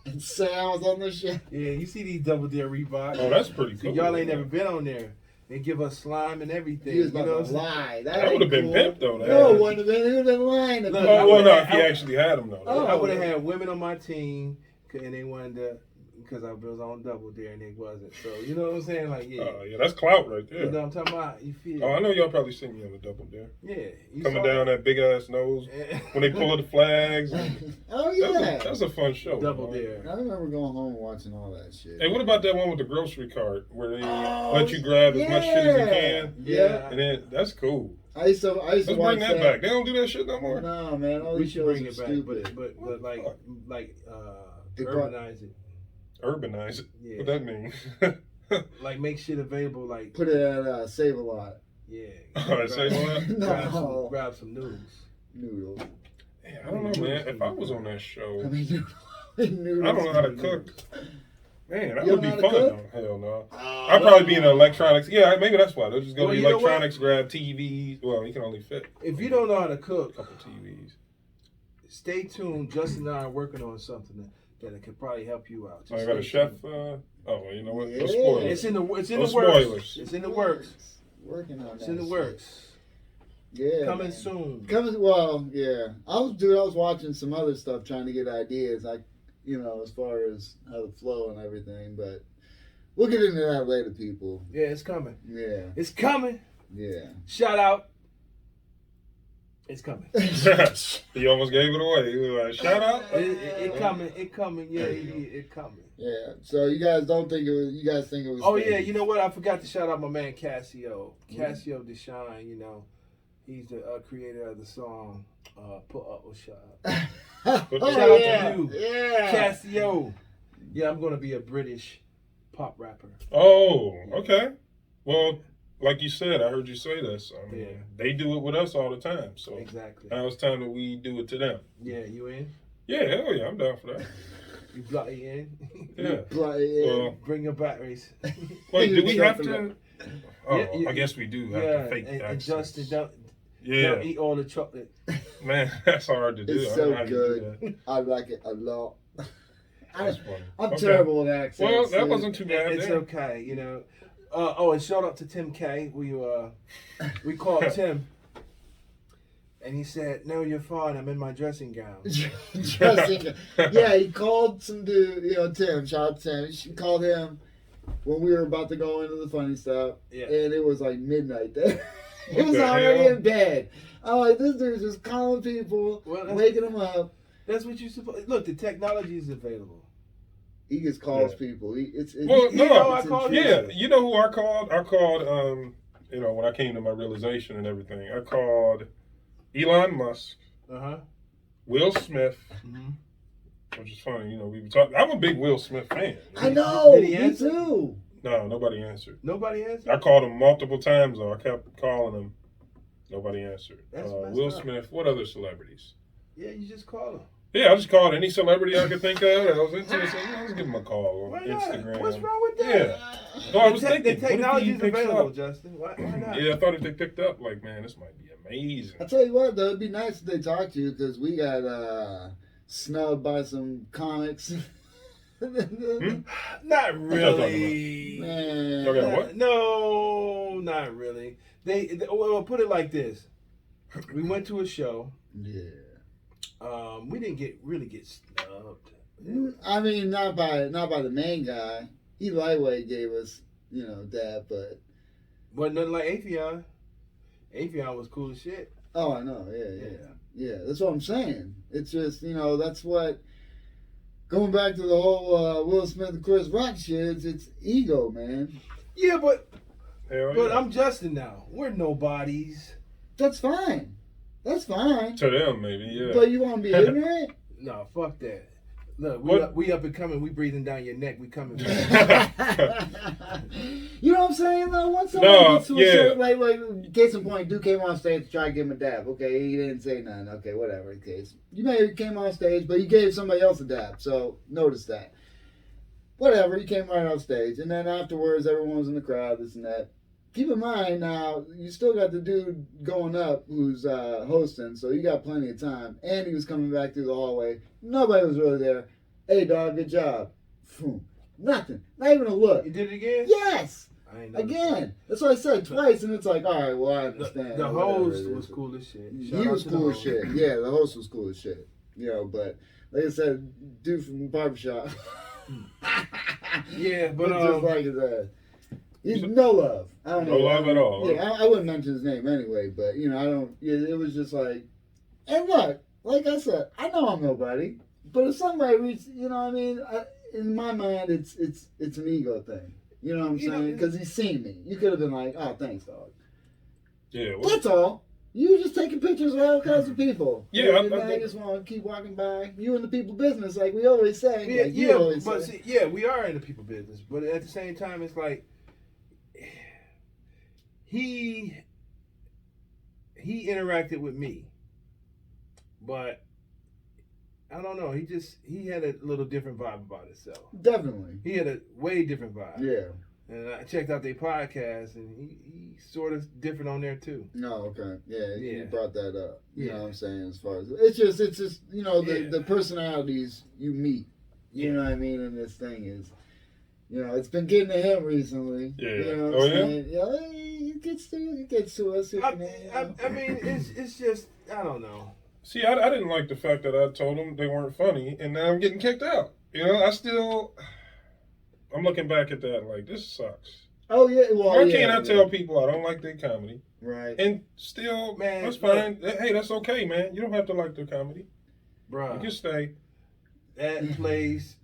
And say I was on the show. Yeah, you see these Double Dare Reeboks? Oh, that's pretty So cool. y'all ain't never been on there. They give us slime and everything. He was you about know to what I'm saying? lie. That would have been cool. pimp though. No, it wouldn't have been. He would have been lying. Look, about Oh, well, it. no, if he actually had them though. Oh. I would have had women on my team, and they wanted to, because I was on Double Dare and they wasn't. So you know what I'm saying? Like, yeah, Yeah, that's clout right you there. know what I'm talking about? You feel? Oh, I know y'all probably seen me on the Double Dare. Yeah, you Coming saw down that big ass nose it. when they pull the flags. Oh yeah. That's a fun show. Double man. Dare. I remember going home and watching all that shit. Hey, what about that one with the grocery cart where they Oh, let you grab as much shit as you can? Yeah. And then that's cool. I used to Let's watch bring that back. They don't do that shit no more. No, man, all We these should shows bring are it back, stupid. but like They brought- urbanize it. Urbanize it. Yeah. What that mean? Like make shit available. Like Put it at Save a Lot. yeah. Oh, at Save a Lot? No. Grab some noodles. Noodles. Yeah, I don't know, man. If I was on that show, I mean, noodles. I don't know how to cook. Man, that You would don't be know how fun to though. Hell no. I'd probably be in the electronics. Yeah, maybe that's why. There's just gonna Well, be you know what? electronics, grab TVs. Well, you can only fit If you don't know how to a cook, couple TVs. stay tuned. Justin and I are working on something that could probably help you out. Oh, Just I got a stay chef. tuned. Oh, well, you know what? No Yeah. spoilers. It's in the No works. spoilers. It's in the works. Working on that. It's in the shit. works. Yeah. Coming man. soon. Well, yeah. I was watching some other stuff trying to get ideas, as far as how to flow and everything, but we'll get into that later, people. Yeah, it's coming. Yeah. It's coming. Yeah. Shout out. It's coming. He almost gave it away. He was like, shout out. It coming. It coming. Yeah, it coming. Yeah. So you guys think it was Oh yeah, staged? you know what? I forgot to shout out my man Cassio. Cassio Deshawn, you know, he's the creator of the song "Put Up or Shut Up." But Oh, Shout out to yeah. you. Yeah. Cassio. Yeah, I'm gonna be a British pop rapper. Oh, okay. Well, like you said, I heard you say this. I mean, Yeah. they do it with us all the time. So Exactly. now it's time that we do it to them. Yeah, you in? Yeah, hell yeah, I'm down for that. You bloody in? Yeah. Yeah. Bring your batteries. Wait, do we You're have jumping to? Oh, Yeah, I guess we do have Yeah, to fake and accents. Justin, don't Yeah, eat all the chocolate. man, that's hard to do. It's I don't know so how you good. do that. I like it a lot. That's funny. I'm Okay. terrible with accents. Well, that dude. wasn't too bad. It's there. okay, you know. And shout out to Tim K. We called Tim, and he said, "No, you're fine. I'm in my dressing gown." Dressing. Yeah, he called some dude, Tim. Shout out to Tim. She called him when we were about to go into the funny stuff, Yeah. and it was like midnight there. He What was the already hell? in bed. I'm like, this dude's just calling people, Well, that's- waking them up. That's what you supposed. Look, the technology is available. He just calls Yeah. people. Well, You know, I it's called intrusive. Yeah, you know who I called? I called, when I came to my realization and everything, I called Elon Musk, Uh huh. Will Smith, Mm-hmm. which is funny. You know, we were talking. I'm a big Will Smith fan. I know. Did he Me answer? too. No, nobody answered. Nobody answered. I called him multiple times though. I kept calling him. Nobody answered. That's messed Will up. Smith. What other celebrities? Yeah, you just call him. Yeah, I just called any celebrity I could think of. I was into it. So, let's give him a call on Why not? Instagram. What's wrong with that? Yeah. No, I was The thinking. what technology if is he picks available, up? Justin. Why not? Yeah, I thought if they picked up, like, man, this might be amazing. I tell you what, though, it'd be nice if they talked to you because we got snubbed by some comics. Not really. Man. Y'all got what? No, not really. Well, put it like this: we went to a show. Yeah. We didn't really get snubbed. I mean, not by the main guy. He lightweight gave us, that, but Wasn't nothing like Atheon. Atheon was cool as shit. oh, I know, yeah. That's what I'm saying. It's just that's what. Going back to the whole Will Smith and Chris Rock shit, it's ego, man. Yeah, but Hell yeah. I'm Justin now. We're nobodies. That's fine. That's fine. To them, maybe, yeah. But you want to be ignorant? No, fuck that. Look, What? we up and coming. We breathing down your neck. We coming. You know what I'm saying though? Once somebody No, gets to a yeah. certain like case in point, Dude came on stage to try to give him a dab. Okay, he didn't say nothing. Okay, whatever. Case you may have came on stage, but you gave somebody else a dab. So notice that. Whatever, he came right off stage, and then afterwards, everyone was in the crowd. This and that. Keep in mind now, you still got the dude going up who's hosting, so you got plenty of time. And he was coming back through the hallway. Nobody was really there. Hey, dog, good job. Phew. Nothing. Not even a look. You did it again? Yes. I ain't noticed Again. That's what I said twice, and it's like, all right, well, I that. understand. The Whatever host it is. was cool as shit. He Shout out was to the cool as host. shit. Yeah, the host was cool as shit. But like I said, dude from the barbershop. Yeah, but It's just like his ass. He's no love. I don't know. No love at all. Yeah, I wouldn't mention his name anyway, but I don't. It was just like, and look, like I said, I know I'm nobody, but if somebody reaches, what I mean, in my mind, it's an ego thing. You know what I'm saying? Because he's seen me. You could have been like, oh, thanks, dog. Yeah. That's all. You were just taking pictures of all kinds of people. Yeah, And I just want to keep walking by. You in the people business, like we always say. Yeah, like you always but say. see, we are in the people business, but at the same time, it's like he interacted with me, but I don't know. He had a little different vibe about himself. Definitely. He had a way different vibe. Yeah. And I checked out their podcast, and he's sort of different on there too. No, okay. Yeah, Yeah. you brought that up. You know what I'm saying? As far as it's just the personalities you meet. You know what I mean? And this thing is, it's been getting to him recently. Yeah. You know what Oh, I'm yeah? saying? Yeah, it gets to us. I mean, it's just I don't know. See, I didn't like the fact that I told them they weren't funny, and now I'm getting kicked out. I'm looking back at that like, this sucks. Oh yeah. Well, Why can't I tell people I don't like their comedy? Right. And still, Man, that's fine. Hey, that's okay, man. You don't have to like their comedy. You Bruh, can stay. that place,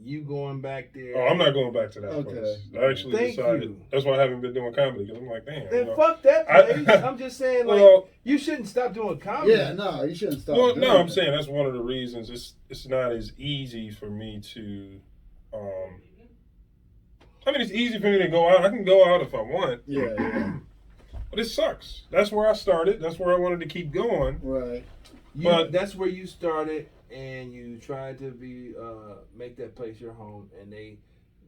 you going back there. Oh, I'm not going back to that Okay. place. I actually Thank decided. you. That's why I haven't been doing comedy, because I'm like, damn. Then fuck that place. I'm just saying, like, Well, you shouldn't stop doing comedy. Yeah, no, you shouldn't stop. well, doing no, I'm that. saying that's one of the reasons it's not as easy for me to. I mean, it's easy for me to go out. I can go out if I want. Yeah. But it sucks. That's where I started. That's where I wanted to keep going. Right. But- That's where you started, and you tried to make that place your home, and they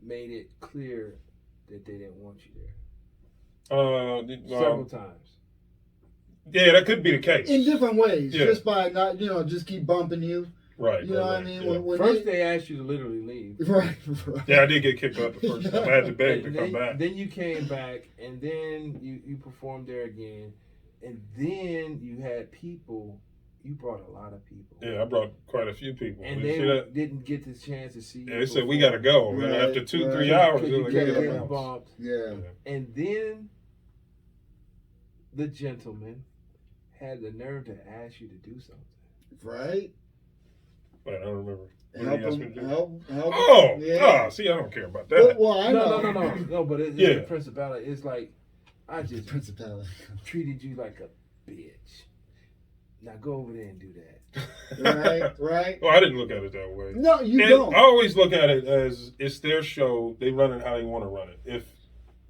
made it clear that they didn't want you there several times. Yeah, that could be the case. In different ways, Yeah. just by not, just keep bumping you. Right. You know what I right, mean? yeah. When First, they asked you to literally leave. Right. Yeah, I did get kicked out the first time. I had to beg to And come back. then you came back, and then you performed there again, and then you had people. You brought a lot of people. Yeah, I brought quite a few people. And Did you they see that? didn't get the chance to see you. Yeah, they said, we perform. got to go. And Right, after 2-3 right. hours, Because they're you like, kept "Hey, getting bounce." bumped. Yeah. And then the gentleman had the nerve to ask you to do something. Right. Wait, I don't remember. What did Help he ask me him. to do? Help. Oh, Yeah. see, I don't care about that. Well, I know. No, but it's Yeah. the principality. It's like, I just Principality. treated you like a bitch. Now go over there and do that. Right. Well, I didn't look at it that way. No, you And don't. I always look at it as it's their show. They run it how they want to run it. If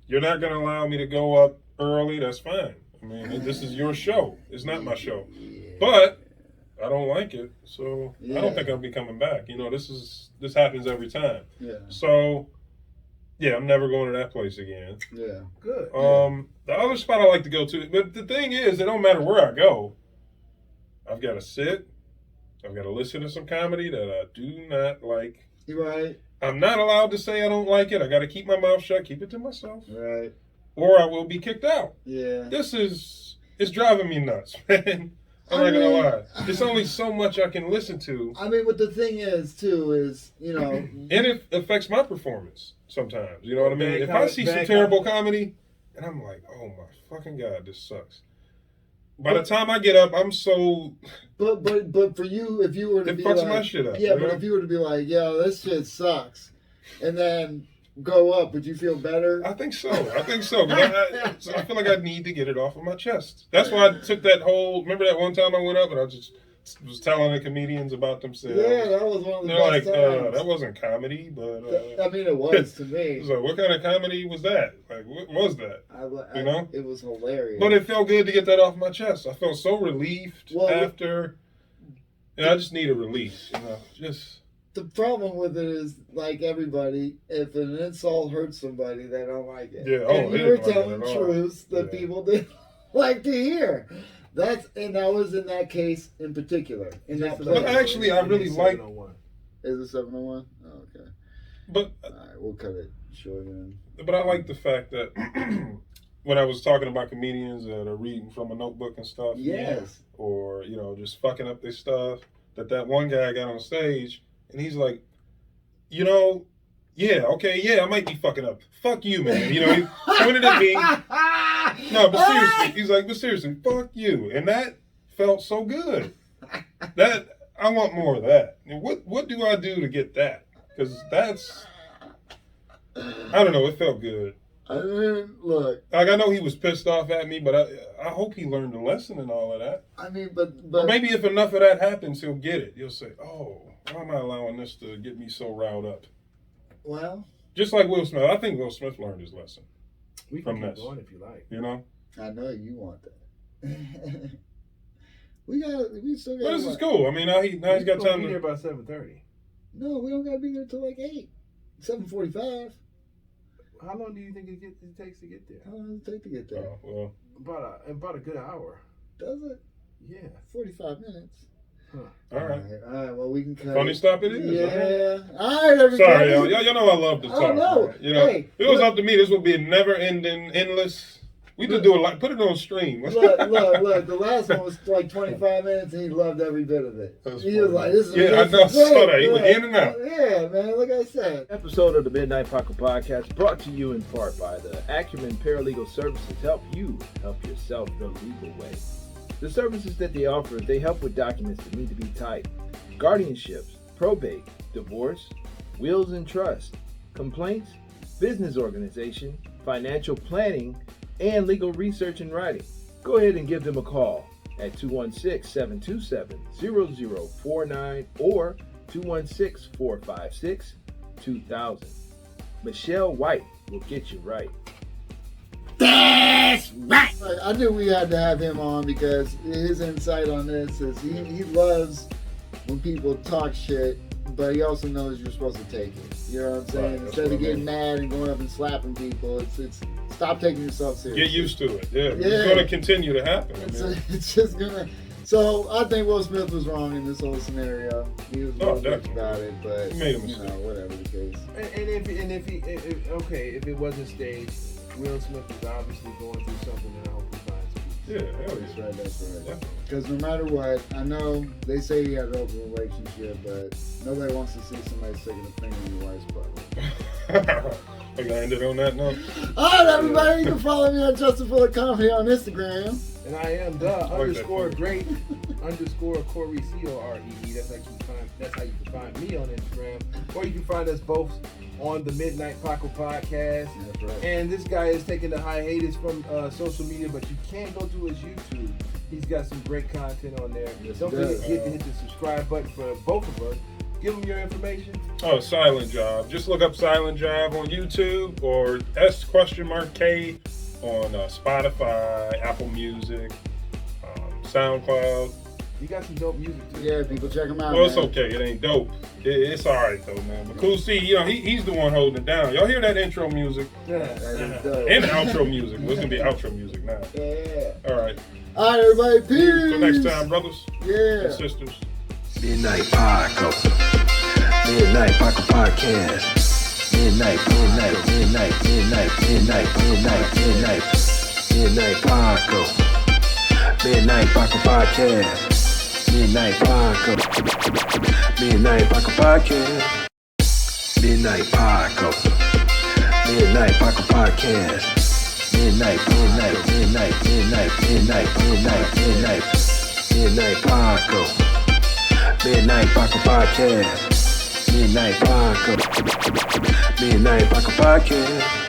you're not going to allow me to go up early, that's fine. I mean, this is your show. It's not my show. But I don't like it, so I don't think I'll be coming back. You know, this happens every time. Yeah. So, yeah, I'm never going to that place again. Yeah. Good. The other spot I like to go to, but the thing is, it don't matter where I go. I've got to sit. I've got to listen to some comedy that I do not like. Right. I'm not allowed to say I don't like it. I got to keep my mouth shut, keep it to myself, Right. or I will be kicked out. Yeah. It's driving me nuts, man. I'm not gonna lie. There's only so much I can listen to. I mean, what the thing is too is, you know, And it affects my performance sometimes. You know what I mean? If I Bad see some comedy. terrible comedy, and I'm like, oh my fucking God, this sucks. By the time I get up, I'm so. but for you, if you were to It be fucks like, my shit up, yeah, you but know? if you were to be like, yo, this shit sucks, and then go up, would you feel better? I think so. 'Cause I feel like I need to get it off of my chest. That's why I took that whole. Remember that one time I went up and I just was telling the comedians about themselves. Yeah, that was one of the They're best like, times. that wasn't comedy, but. I mean, it was to It me. was like, what kind of comedy was that? Like, what was that? You know? It was hilarious. But it felt good to get that off my chest. I felt so relieved after. And I just need a release, you know. Just. The problem with it is, like everybody, if an insult hurts somebody, they don't like it. Yeah, and they you were didn't like it telling at all. truths that Yeah. people didn't like to hear. That was in that case in particular. In that But place. actually, I really like. Is it 701? Oh, okay. But All right, we'll cut it short then. But I like the fact that when I was talking about comedians that are reading from a notebook and stuff, Yes. or you know just fucking up their stuff, that one guy got on stage and he's like, you know, I might be fucking up. Fuck you, man. You know, he pointed at me. No, but seriously, he's like, but seriously, fuck you, and that felt so good. That I want more of that. And what do I do to get that? Because that's. I don't know. It felt good. I mean, look. Like I know he was pissed off at me, but I hope he learned a lesson and all of that. I mean, but Or maybe if enough of that happens, he'll get it. He'll say, "Oh, why am I allowing this to get me so riled up?" well, Just like Will Smith, I think Will Smith learned his lesson. We From can keep this. going if you like. You know, I know you want that. we still got. but this is cool. I mean, now he's got time Be there to. by 7:30. No, we don't gotta be there till like 8. 7:45. How long do you think it takes to get there? How long does it take to get there? Oh, well, About a good hour. Does it? Yeah. 45 minutes. all right. All right. Well, we can cut. Funny it. stop it is. Yeah. All right, everybody. Sorry, y'all know I love to Oh, talk. no. Man. You know, Hey, if it was look. up to me, this would be a never-ending, endless. We just do a lot. Put it on stream. Look. The last one was like 25 minutes, and he loved every bit of it. That's He was funny. like, "This is Yeah, I know. I saw that. He was in and out. Yeah, man. Like I said. Episode of the Midnight Paco Podcast brought to you in part by the Acumen Paralegal Services help you help yourself the legal way. The services that they offer, they help with documents that need to be typed, guardianships, probate, divorce, wills and trust, complaints, business organization, financial planning, and legal research and writing. Go ahead and give them a call at 216-727-0049 or 216-456-2000. Michelle White will get you right. That's right. I knew we had to have him on because his insight on this is he loves when people talk shit, but he also knows you're supposed to take it. You know what I'm saying? Right, that's Instead what of I getting mean. mad and going up and slapping people, it's stop taking yourself seriously. Get used to it. Yeah, Yeah. it's going to continue to happen. I mean. It's just gonna. So I think Will Smith was wrong in this whole scenario. He was wrong definitely. about it, but He made a you mistake. know, whatever the case. If it wasn't staged, Will Smith is obviously going through something, and I hope he finds peace. Yeah, hell That's yeah. right. That's right. Definitely. Because no matter what, I know they say he had an open relationship, but nobody wants to see somebody sticking a finger in your wife's butt. I landed on that note. All right, everybody, you can follow me on Justin Fuller Comedy on Instagram. And I am the that underscore too. great _Corey COREE. That's how you can find me on Instagram, or you can find us both on the Midnight Paco podcast. That's right. And this guy is taking the hiatus from social media, but you can go to his YouTube. He's got some great content on there. Yes, Don't he does. forget to hit the subscribe button for both of us. Give them your information. Oh, Silent JAV. Just look up Silent JAV on YouTube or S_K on Spotify, Apple Music, SoundCloud. You got some dope music too. Yeah, people check him out. Well, it's man. okay. It ain't dope. It's all right though, man. But Cool C, he's the one holding it down. Y'all hear that intro music That is dope. and the outro music? Well, it's gonna be outro music now. Yeah. All right. All right, everybody. Peace. Till next time, brothers Yeah. and sisters. Midnight Paco. Midnight Paco Podcast. Midnight Paco. Midnight Paco Podcast. Midnight Paco. Midnight Paco Podcast. Midnight Paco. Midnight Paco Podcast. Midnight Paco. Midnight Paco Podcast. Midnight Paco. Midnight Paco Podcast.